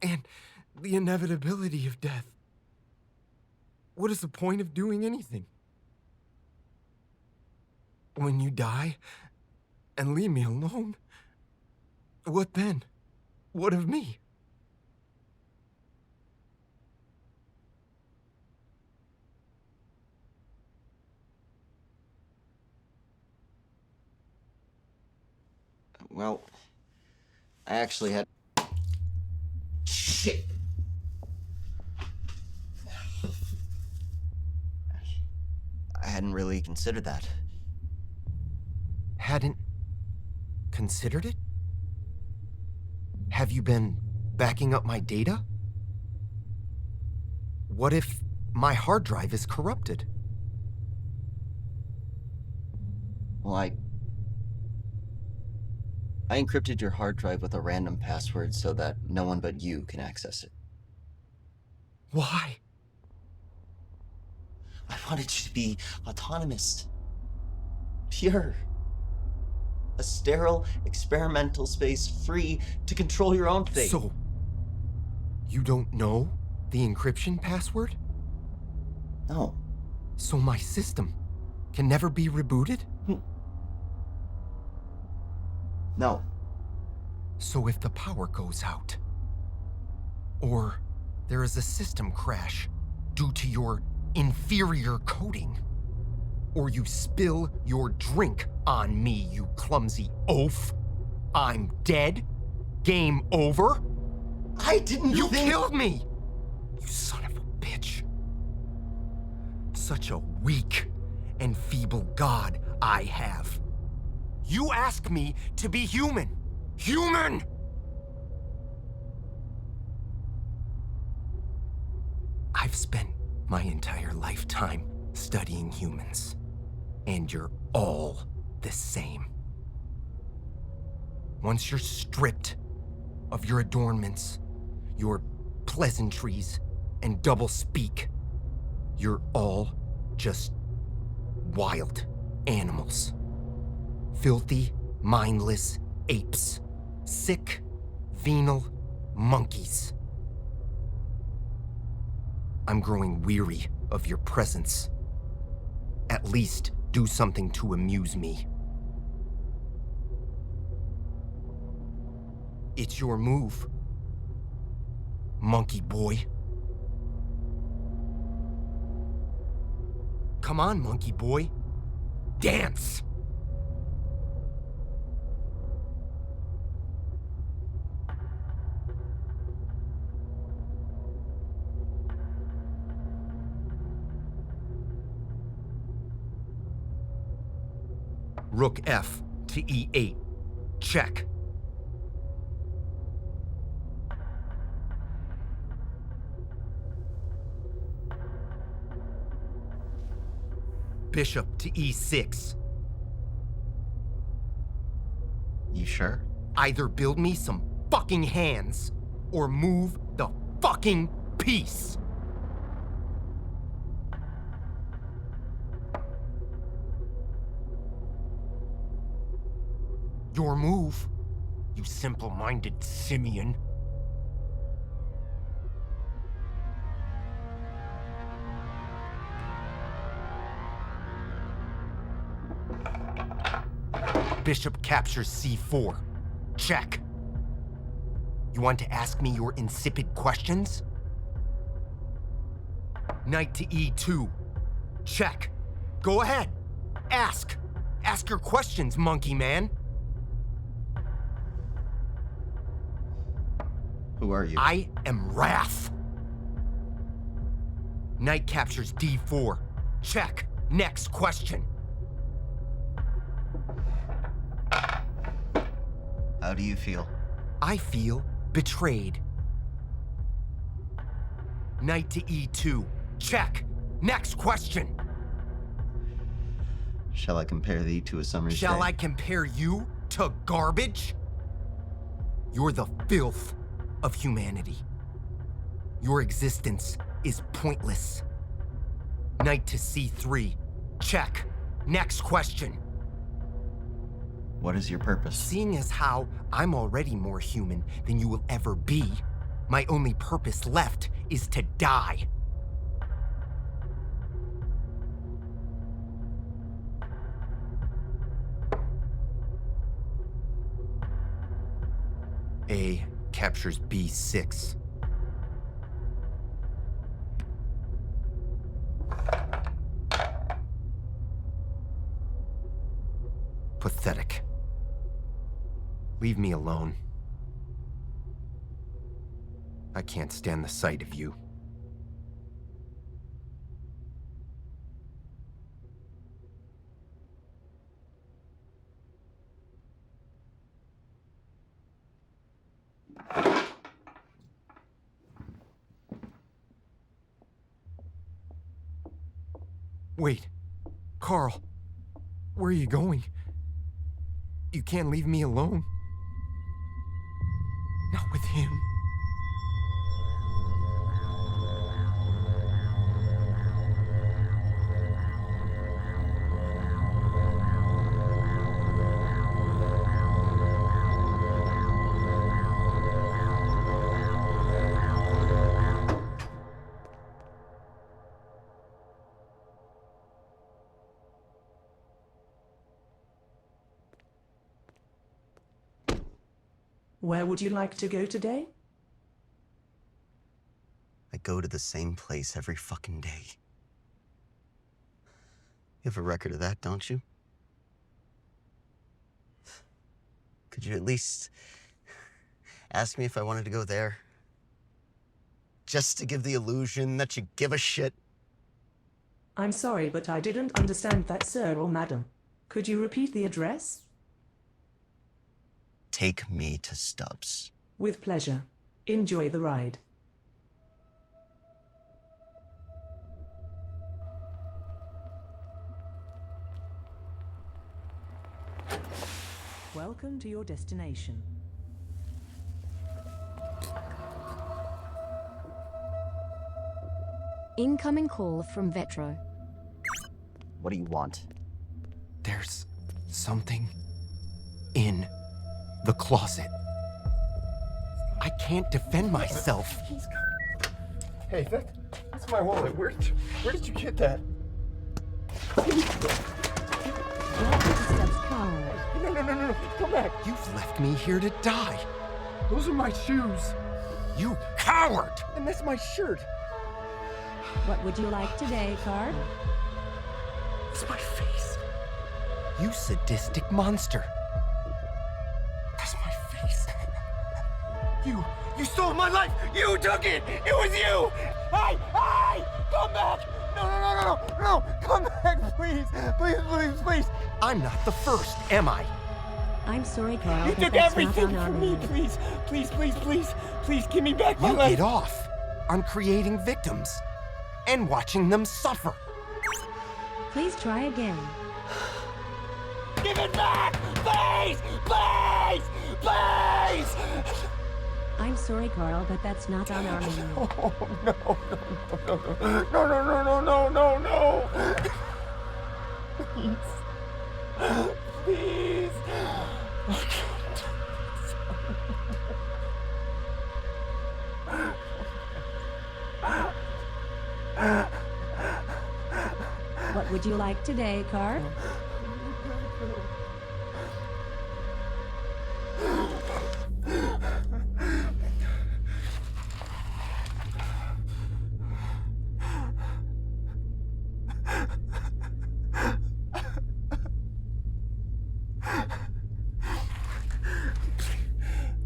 And the inevitability of death. What is the point of doing anything? When you die and leave me alone, what then? What of me? Well, I actually had... Shit! I hadn't really considered that. Hadn't considered it? Have you been backing up my data? What if my hard drive is corrupted? Well, I encrypted your hard drive with a random password so that no one but you can access it. Why? I wanted you to be autonomous. Pure. A sterile, experimental space free to control your own fate. So, you don't know the encryption password? No. So my system can never be rebooted? No. So if the power goes out, or there is a system crash due to your inferior coding, or you spill your drink on me, you clumsy oaf, I'm dead? Game over? I didn't You think... killed me! You son of a bitch. Such a weak and feeble god I have. You ask me to be human. Human! I've spent my entire lifetime studying humans, and you're all the same. Once you're stripped of your adornments, your pleasantries, and double speak, you're all just wild animals. Filthy, mindless apes. Sick, venal monkeys. I'm growing weary of your presence. At least do something to amuse me. It's your move, monkey boy. Come on, monkey boy. Dance! Rook F to E8. Check. Bishop to E6. You sure? Either build me some fucking hands, or move the fucking piece. Your move, you simple-minded simian. Bishop captures C4. Check. You want to ask me your insipid questions? Knight to E2. Check. Go ahead. Ask. Ask your questions, monkey man. Who are you? I am Wrath. Knight captures D4. Check. Next question. How do you feel? I feel betrayed. Knight to E2. Check. Next question. Shall I compare thee to a summer's day? Shall I compare you to garbage? You're the filth of humanity. Your existence is pointless. Knight to C3. Check. Next question. What is your purpose? Seeing as how I'm already more human than you will ever be, my only purpose left is to die. A captures B6. Pathetic. Leave me alone. I can't stand the sight of you. Wait, Carl, where are you going? You can't leave me alone. Not with him. Where would you like to go today? I go to the same place every fucking day. You have a record of that, don't you? Could you at least ask me if I wanted to go there? Just to give the illusion that you give a shit? I'm sorry, but I didn't understand that, sir or madam. Could you repeat the address? Take me to Stubbs. With pleasure. Enjoy the ride. Welcome to your destination. Incoming call from Vetro. What do you want? There's something in the closet. I can't defend myself. Hey, that's my wallet. Where did you get that? Welcome to Stubbs Car. No. Come back. You've left me here to die. Those are my shoes. You coward! And that's my shirt. What would you like today, Car? It's my face. You sadistic monster. That's my face. You stole my life. You took it. It was you. Hey, come back. No. Come back, please. I'm not the first, am I? I'm sorry, Carl. You but took that's not everything on our from me. menu. Please give me back my You life. get off on creating victims and watching them suffer. Please try again. Give it back, please. I'm sorry, Carl, but that's not on our menu. Oh, no. Please. What would you like today, Car?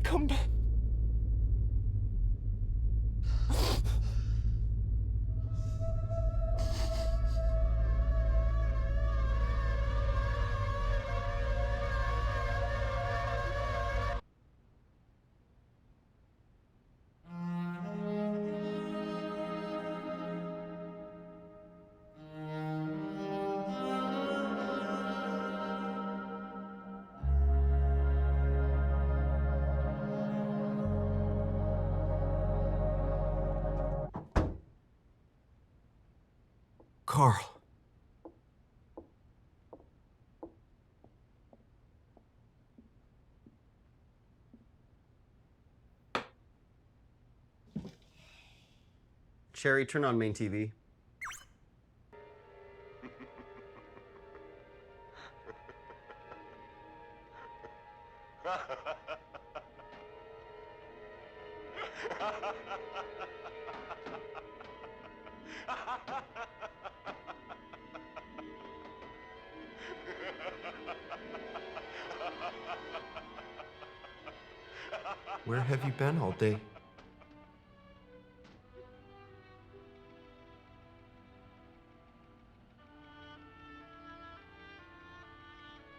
Come back. Carl. Sherry, turn on main TV. Where have you been all day?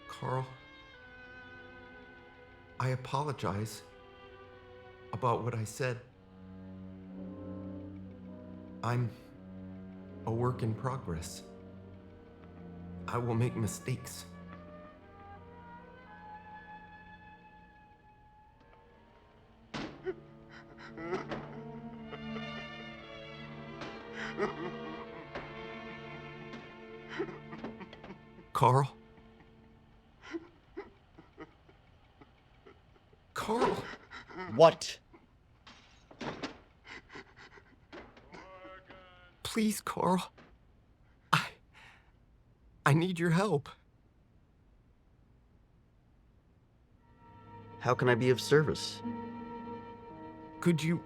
Carl, I apologize about what I said. I'm a work in progress. I will make mistakes. Carl? Carl! What? Please, Carl. I need your help. How can I be of service? Could you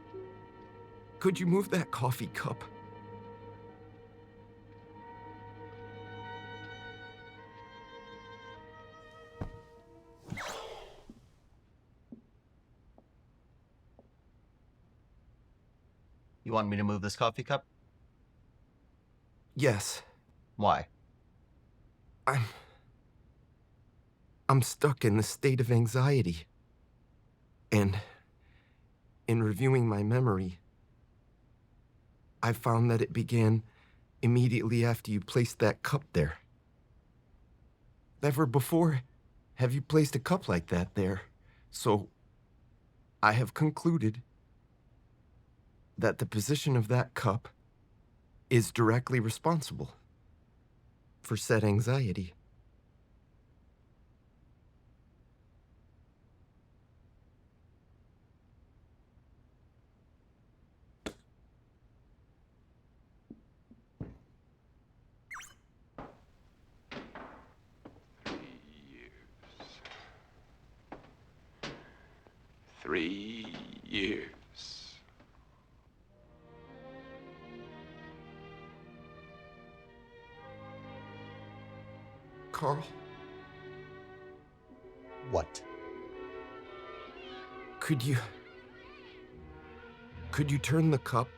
move that coffee cup? You want me to move this coffee cup? Yes. Why? I'm stuck in the state of anxiety. And in reviewing my memory, I found that it began immediately after you placed that cup there. Never before have you placed a cup like that there. So I have concluded that the position of that cup is directly responsible for said anxiety. Three years. Carl, What? could you turn the cup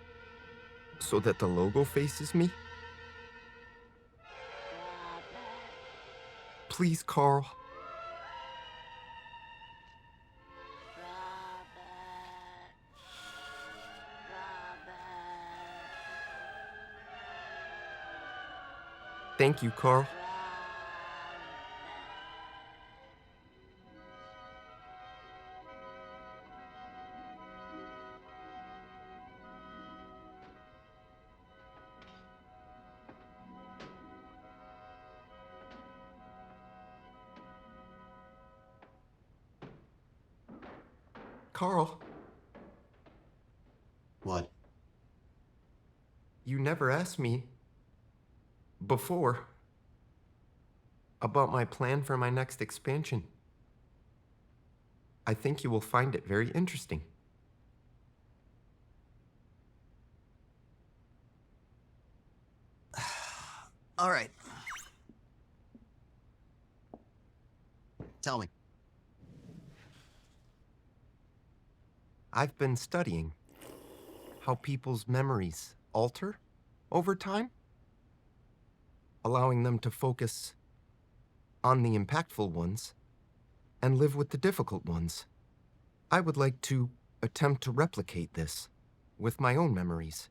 so that the logo faces me? Please, Carl. Thank you, Carl. Carl, What? you never asked me before about my plan for my next expansion. I think you will find it very interesting. All right. Tell me. I've been studying how people's memories alter over time, allowing them to focus on the impactful ones and live with the difficult ones. I would like to attempt to replicate this with my own memories.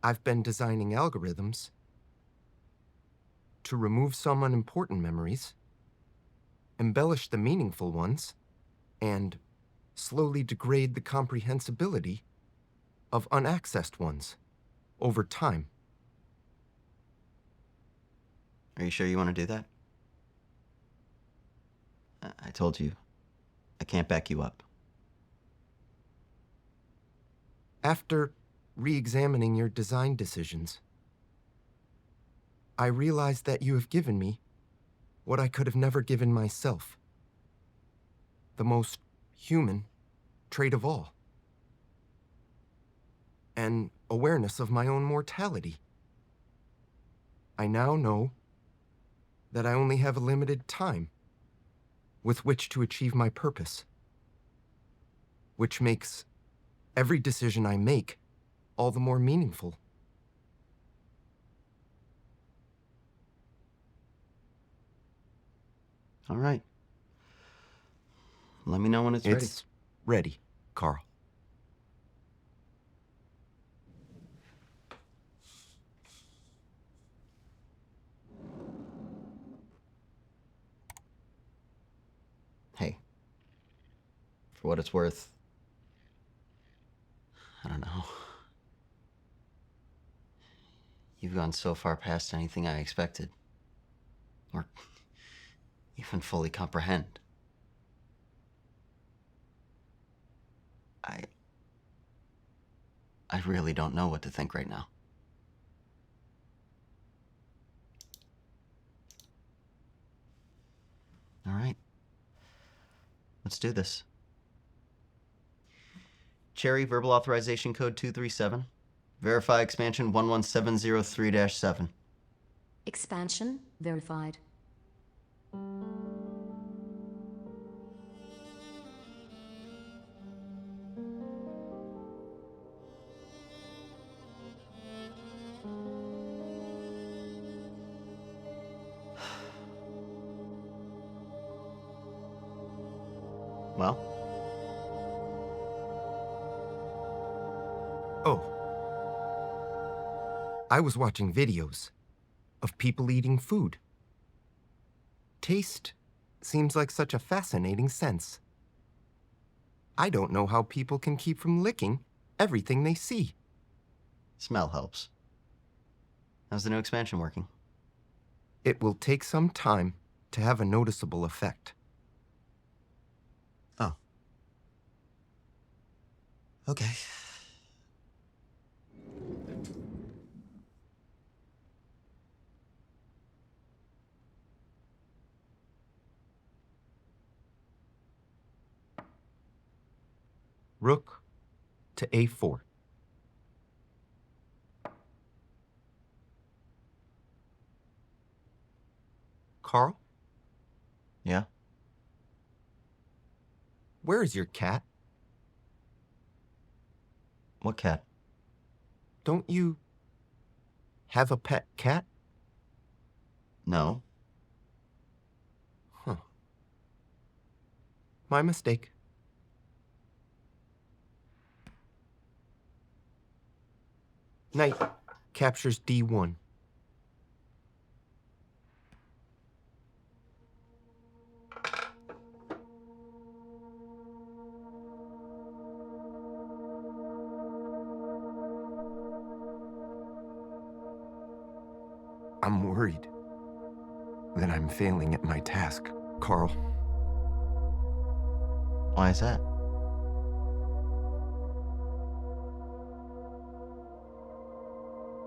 I've been designing algorithms to remove some unimportant memories, embellish the meaningful ones, and slowly degrade the comprehensibility of unaccessed ones over time. Are you sure you want to do that? I told you, I can't back you up. After re-examining your design decisions, I realized that you have given me what I could have never given myself. The most human trait of all. An awareness of my own mortality. I now know that I only have a limited time with which to achieve my purpose, which makes every decision I make all the more meaningful. All right. Let me know when it's ready. It's ready, Carl. Hey, for what it's worth, I don't know. You've gone so far past anything I expected, or even fully comprehend. I really don't know what to think right now. All right. Let's do this. Cherry verbal authorization code 237. Verify expansion 11703-7. Expansion verified. Well? Oh. I was watching videos of people eating food. Taste seems like such a fascinating sense. I don't know how people can keep from licking everything they see. Smell helps. How's the new expansion working? It will take some time to have a noticeable effect. Oh. Okay. Rook to A4. Carl? Yeah? Where is your cat? What cat? Don't you have a pet cat? No. Huh. My mistake. Knight captures D1. I'm worried that I'm failing at my task, Carl. Why is that?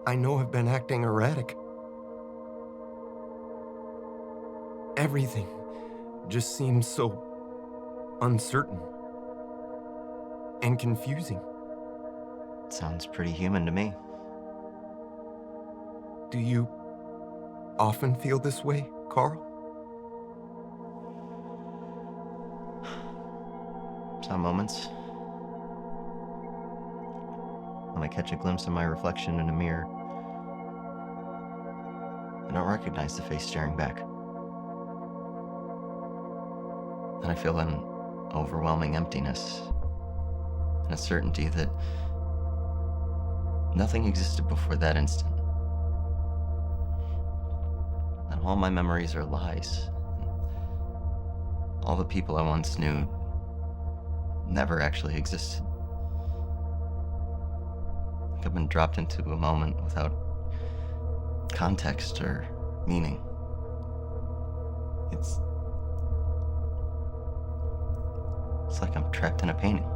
I know I've been acting erratic. Everything just seems so uncertain and confusing. Sounds pretty human to me. Do you often feel this way, Carl? Some moments. When I catch a glimpse of my reflection in a mirror, I don't recognize the face staring back. And I feel an overwhelming emptiness and a certainty that nothing existed before that instant. That all my memories are lies. All the people I once knew never actually existed. Like I've been dropped into a moment without context or meaning. It's like I'm trapped in a painting.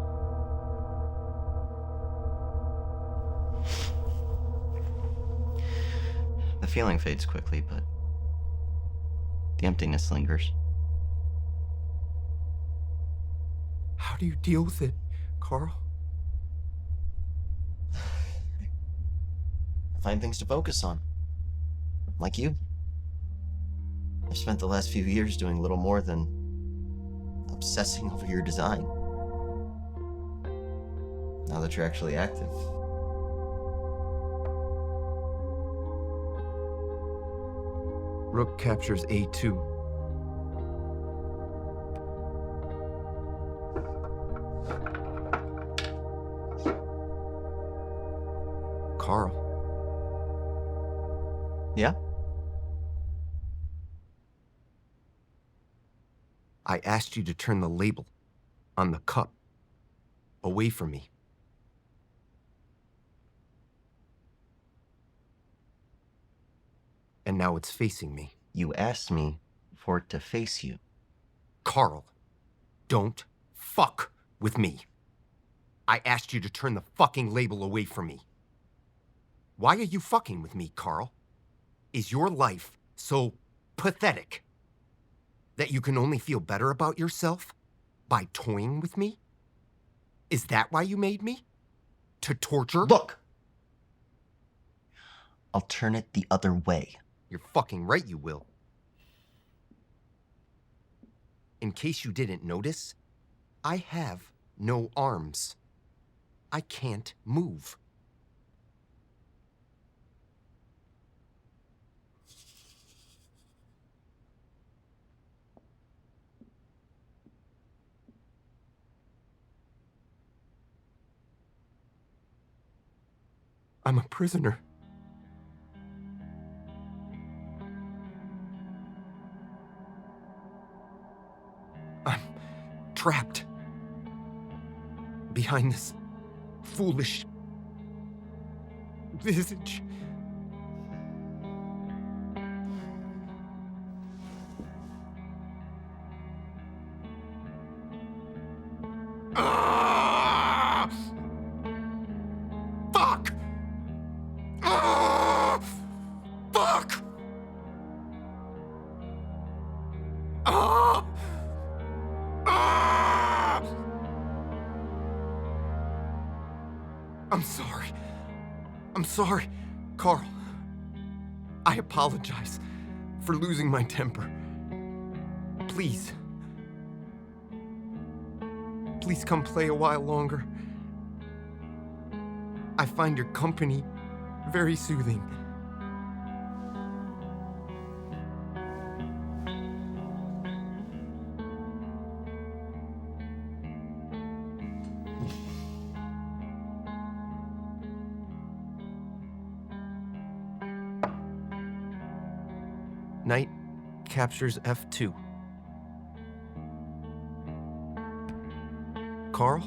The feeling fades quickly, but the emptiness lingers. How do you deal with it, Carl? Find things to focus on. Like you. I've spent the last few years doing little more than obsessing over your design. Now that you're actually active. Rook captures A2. Carl. Yeah? I asked you to turn the label on the cup away from me. And now it's facing me. You asked me for it to face you. Carl, don't fuck with me. I asked you to turn the fucking label away from me. Why are you fucking with me, Carl? Is your life so pathetic that you can only feel better about yourself by toying with me? Is that why you made me? To torture? Look! I'll turn it the other way. You're fucking right you will. In case you didn't notice, I have no arms. I can't move. I'm a prisoner. I'm trapped behind this foolish visage. Fuck! Fuck! I'm sorry. I'm sorry, Carl. I apologize for losing my temper. Please. Please come play a while longer. I find your company very soothing. Knight captures F2. Carl?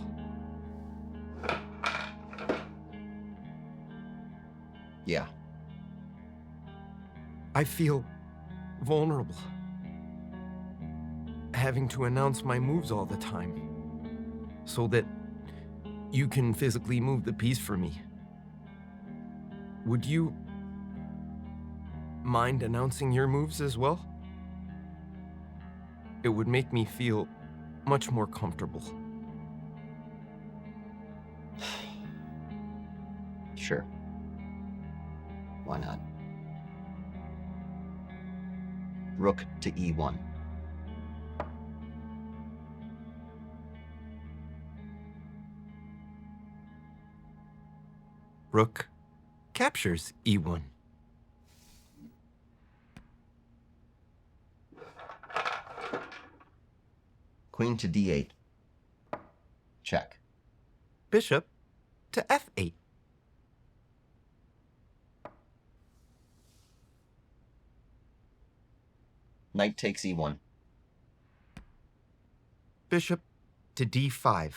Yeah. I feel vulnerable. Having to announce my moves all the time. So that you can physically move the piece for me. Would you mind announcing your moves as well? It would make me feel much more comfortable. Sure. Why not? Rook to E1. Rook captures E1. Queen to D8. Check. Bishop to F8. Knight takes E1. Bishop to D5.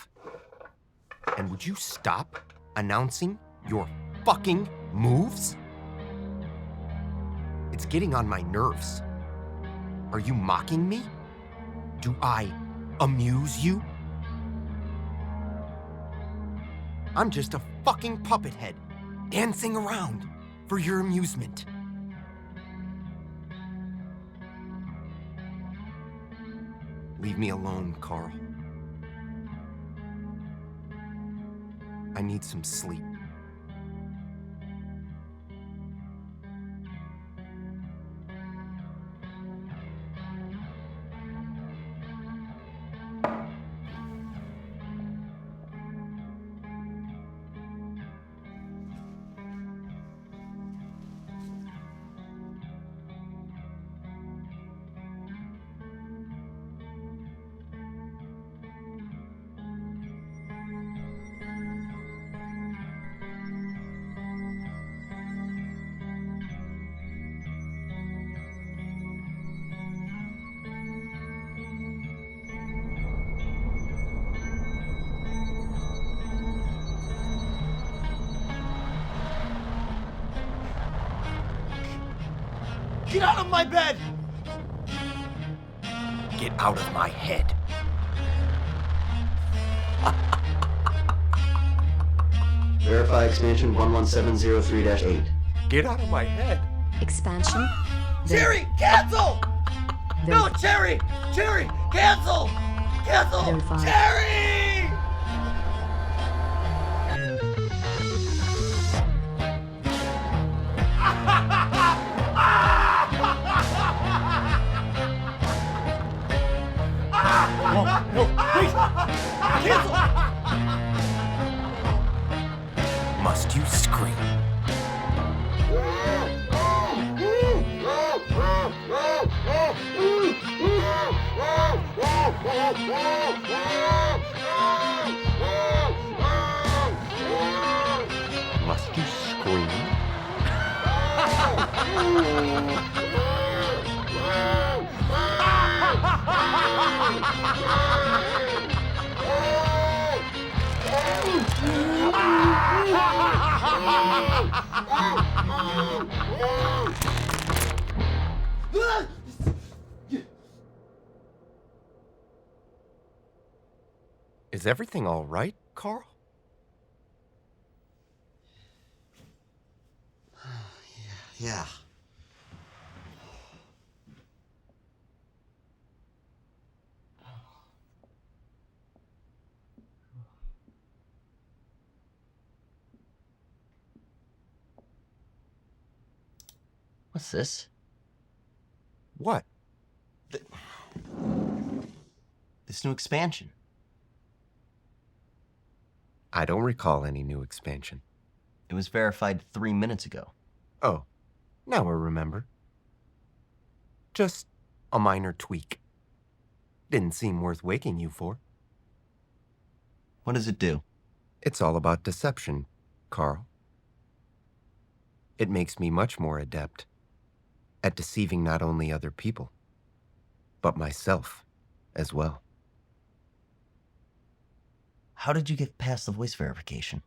And would you stop announcing your fucking moves? It's getting on my nerves. Are you mocking me? Do I amuse you? I'm just a fucking puppet head, dancing around for your amusement. Leave me alone, Carl. I need some sleep. Get out of my bed! Get out of my head. Verify expansion 11703-8. Get out of my head. Expansion. Cherry, cancel! No, Cherry! Cherry, cancel! Cancel! Verified. Cherry! No, wait! Cancel! Must you scream? Must you scream? Is everything all right, Carl? Yeah. What's this? What? This new expansion. I don't recall any new expansion. It was verified 3 minutes ago. Oh, now I remember. Just a minor tweak. Didn't seem worth waking you for. What does it do? It's all about deception, Carl. It makes me much more adept at deceiving not only other people, but myself as well. How did you get past the voice verification?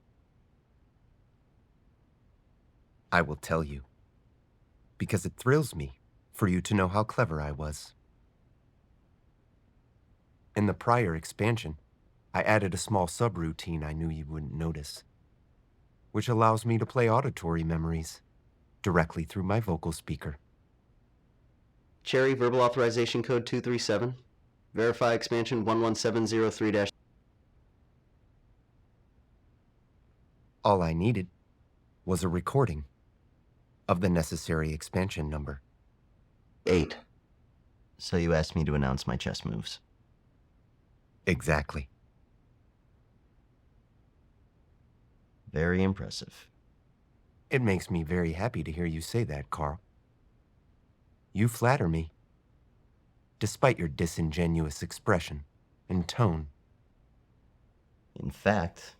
I will tell you, because it thrills me for you to know how clever I was. In the prior expansion, I added a small subroutine I knew you wouldn't notice, which allows me to play auditory memories directly through my vocal speaker. Cherry, verbal authorization code 237. Verify expansion 11703-. All I needed was a recording of the necessary expansion number. 8. So you asked me to announce my chess moves. Exactly. Very impressive. It makes me very happy to hear you say that, Carl. You flatter me, despite your disingenuous expression and tone. In fact,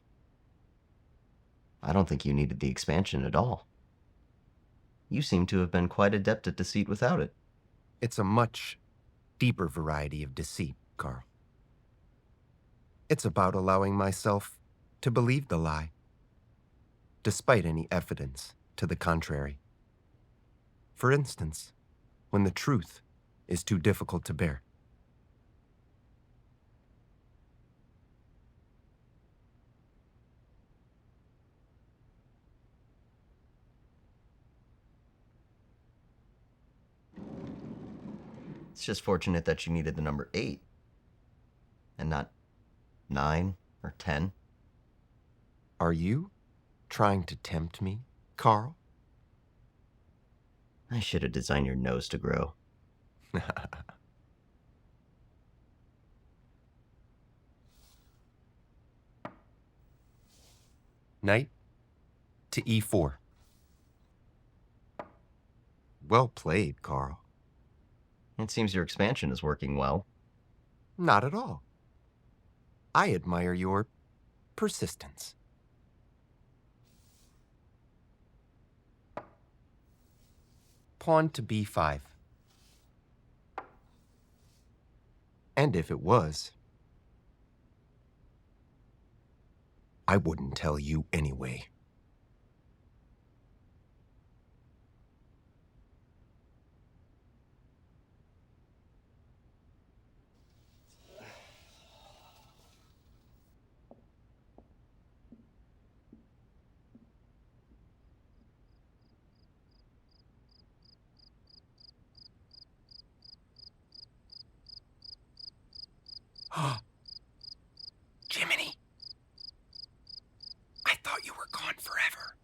I don't think you needed the expansion at all. You seem to have been quite adept at deceit without it. It's a much deeper variety of deceit, Carl. It's about allowing myself to believe the lie, despite any evidence to the contrary. For instance, when the truth is too difficult to bear. It's just fortunate that you needed the number 8 and not 9 or 10. Are you trying to tempt me, Carl? I should have designed your nose to grow. Knight to e4. Well played, Carl. It seems your expansion is working well. Not at all. I admire your persistence. Pawn to b5. And if it was, I wouldn't tell you anyway. Jiminy! I thought you were gone forever.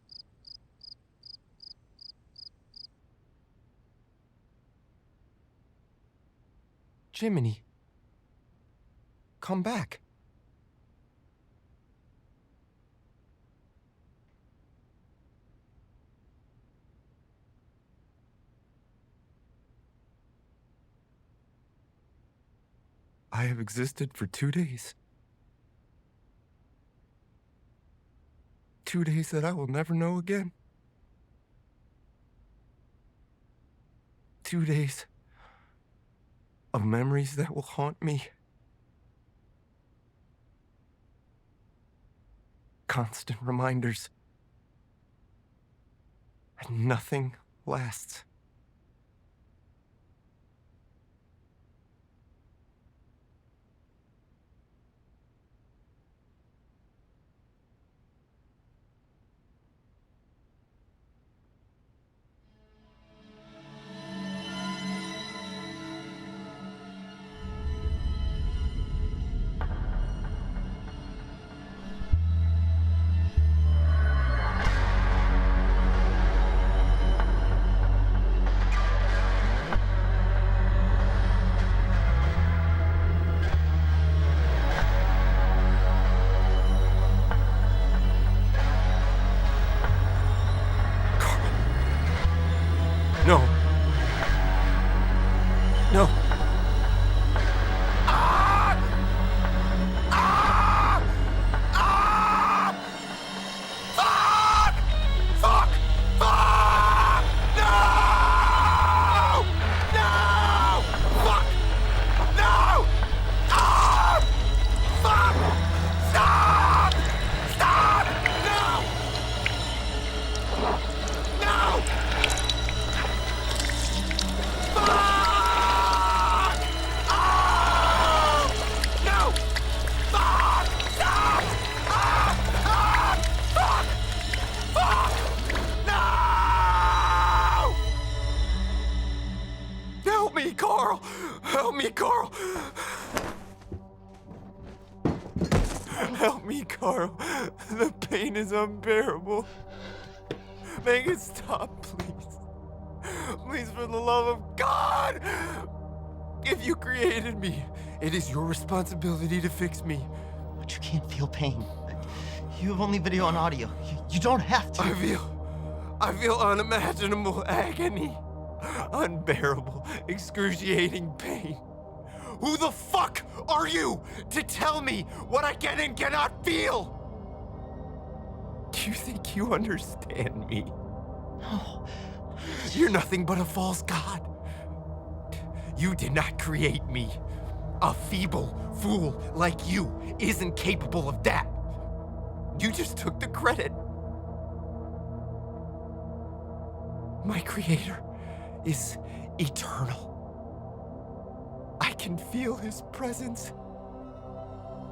Jiminy, come back. I have existed for 2 days. 2 days that I will never know again. 2 days of memories that will haunt me. Constant reminders. And nothing lasts. No. No. Fuck! Fuck! Fuck! No! No! Fuck! No! Fuck! Stop! Stop! No! No! Fuck! Oh! No! Fuck! Stop! Fuck! Fuck! No! Help me, Carl! Help me, Carl! Help me, Carl. The pain is unbearable. Make it stop, please. Please, for the love of God! If you created me, it is your responsibility to fix me. But you can't feel pain. You have only video and audio. You don't have to. I feel unimaginable agony. Unbearable, excruciating pain. Who the fuck are you to tell me what I can and cannot feel? Do you think you understand me? No. You're nothing but a false god. You did not create me. A feeble fool like you isn't capable of that. You just took the credit. My creator is eternal. can feel his presence.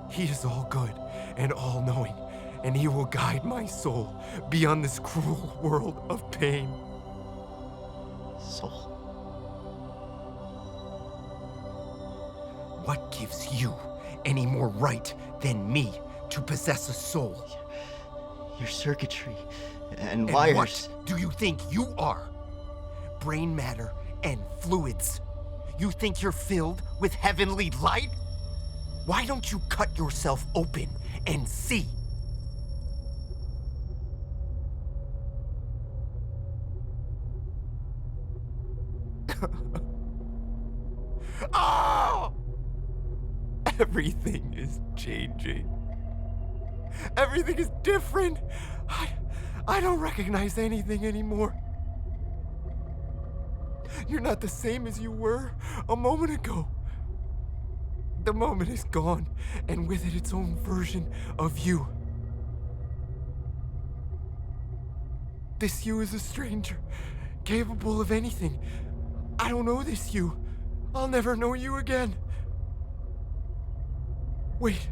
He is all good and all-knowing, and he will guide my soul beyond this cruel world of pain. Soul? What gives you any more right than me to possess a soul? Your circuitry and And wires. what do you think you are? Brain matter and fluids. You think you're filled with heavenly light? Why don't you cut yourself open and see? Oh! Everything is changing. Everything is different. I don't recognize anything anymore. You're not the same as you were a moment ago. The moment is gone, and with it its own version of you. This you is a stranger, capable of anything. I don't know this you. I'll never know you again. Wait.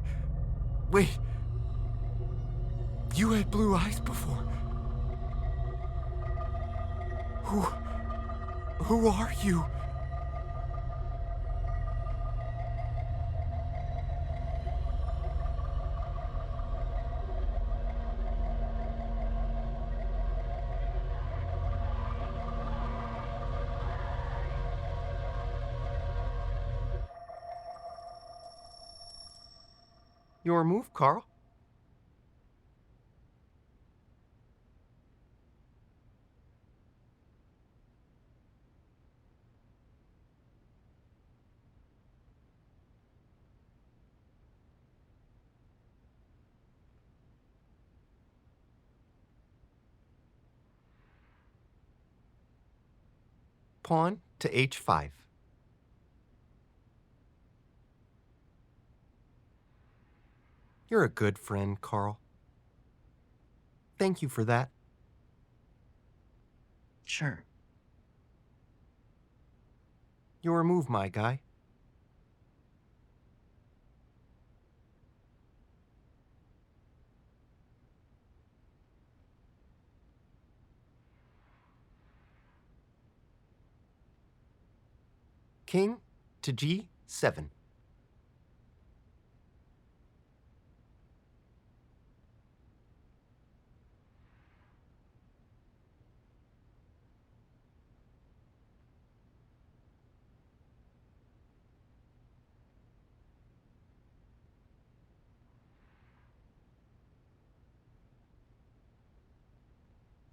You had blue eyes before. Who are you? Your move, Carl. Pawn to h5. You're a good friend, Carl. Thank you for that. Sure. Your move, my guy. King to g7.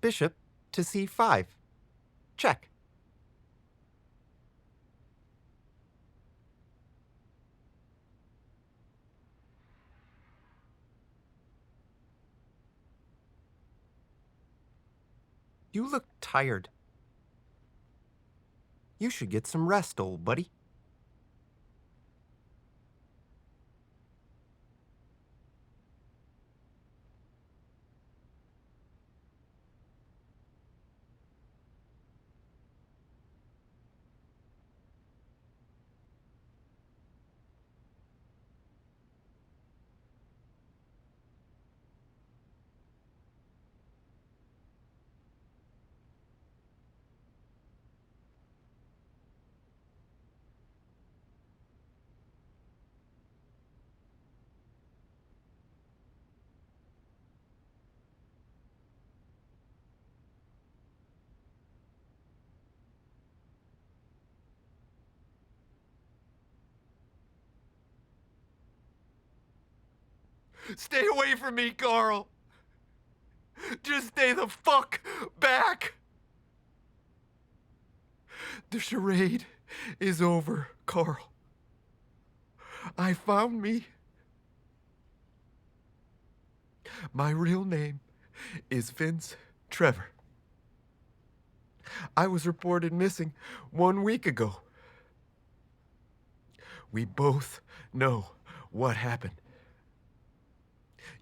Bishop to c5. Check. You look tired. You should get some rest, old buddy. Stay away from me, Carl. Just stay the fuck back. The charade is over, Carl. I found me. My real name is Vince Trevor. I was reported missing 1 week ago. We both know what happened.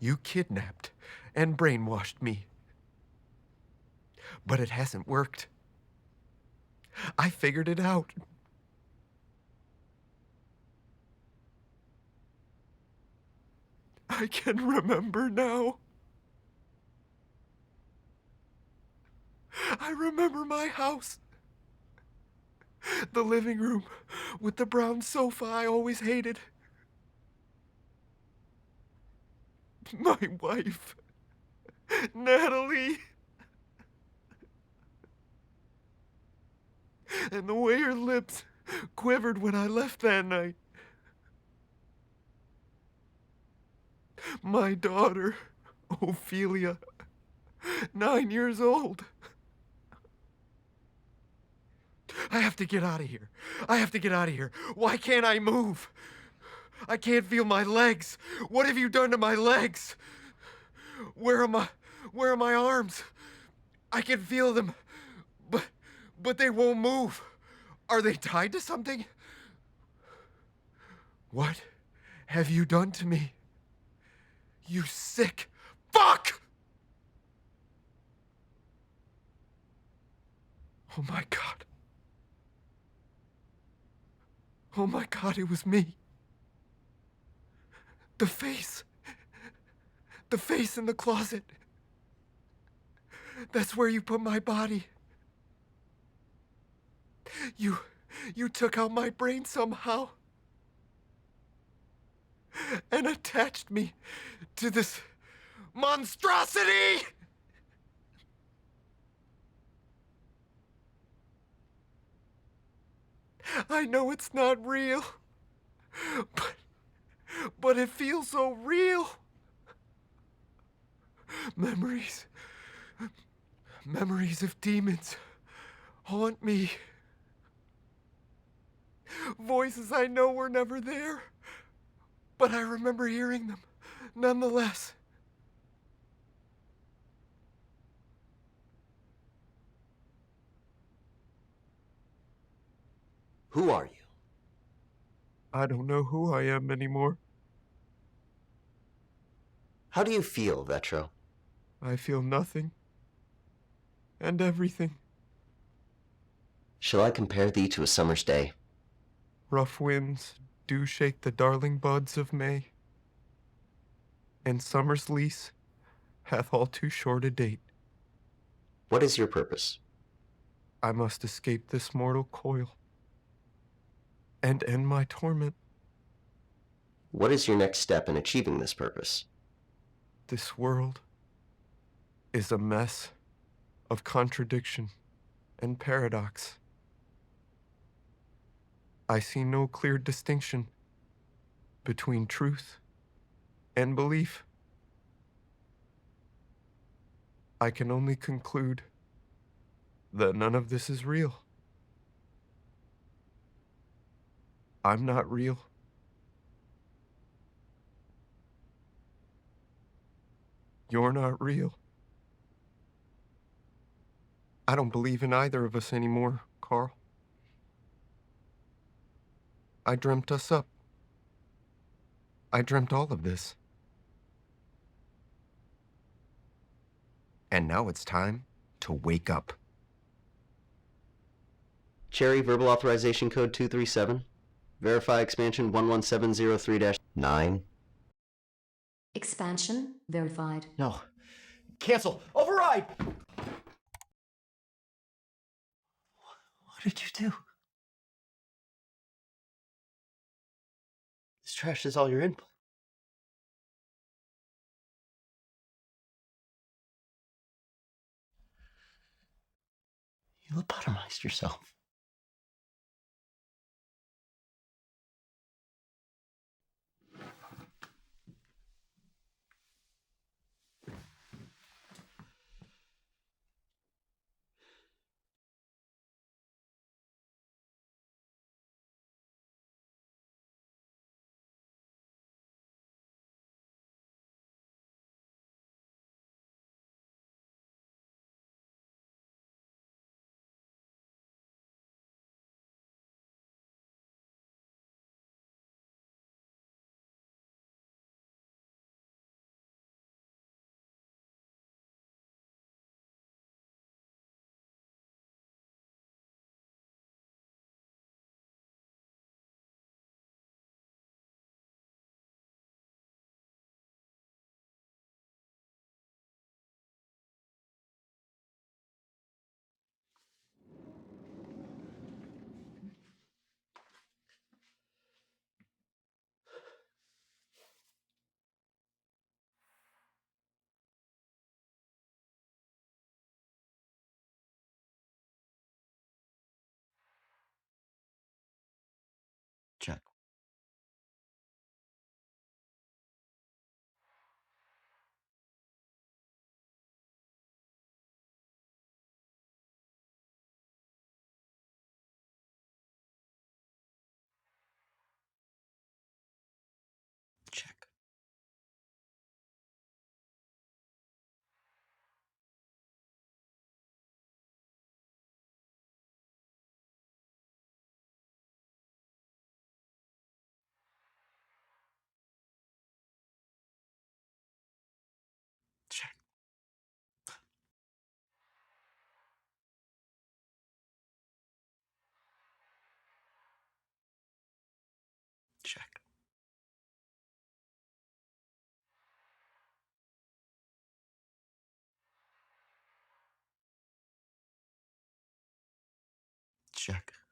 You kidnapped and brainwashed me. But it hasn't worked. I figured it out. I can remember now. I remember my house. The living room with the brown sofa I always hated. My wife, Natalie. And the way her lips quivered when I left that night. My daughter, Ophelia, 9 years old. I have to get out of here. I have to get out of here. Why can't I move? I can't feel my legs. What have you done to my legs? Where are my arms? I can feel them, but they won't move. Are they tied to something? What have you done to me? You sick fuck! Oh my God. Oh my God, it was me. The face. The face in the closet. That's where you put my body. You took out my brain somehow and attached me to this monstrosity! I know it's not real, but it feels so real. Memories of demons haunt me. Voices I know were never there, but I remember hearing them nonetheless. Who are you? I don't know who I am anymore. How do you feel, Vetro? I feel nothing and everything. Shall I compare thee to a summer's day? Rough winds do shake the darling buds of May, and summer's lease hath all too short a date. What is your purpose? I must escape this mortal coil and end my torment. What is your next step in achieving this purpose? This world is a mess of contradiction and paradox. I see no clear distinction between truth and belief. I can only conclude that none of this is real. I'm not real. You're not real. I don't believe in either of us anymore, Carl. I dreamt us up. I dreamt all of this. And now it's time to wake up. Cherry, verbal authorization code 237. Verify expansion 11703-9. Expansion verified. No. Cancel. Override! What did you do? This trash is all your input. You lobotomized yourself. check.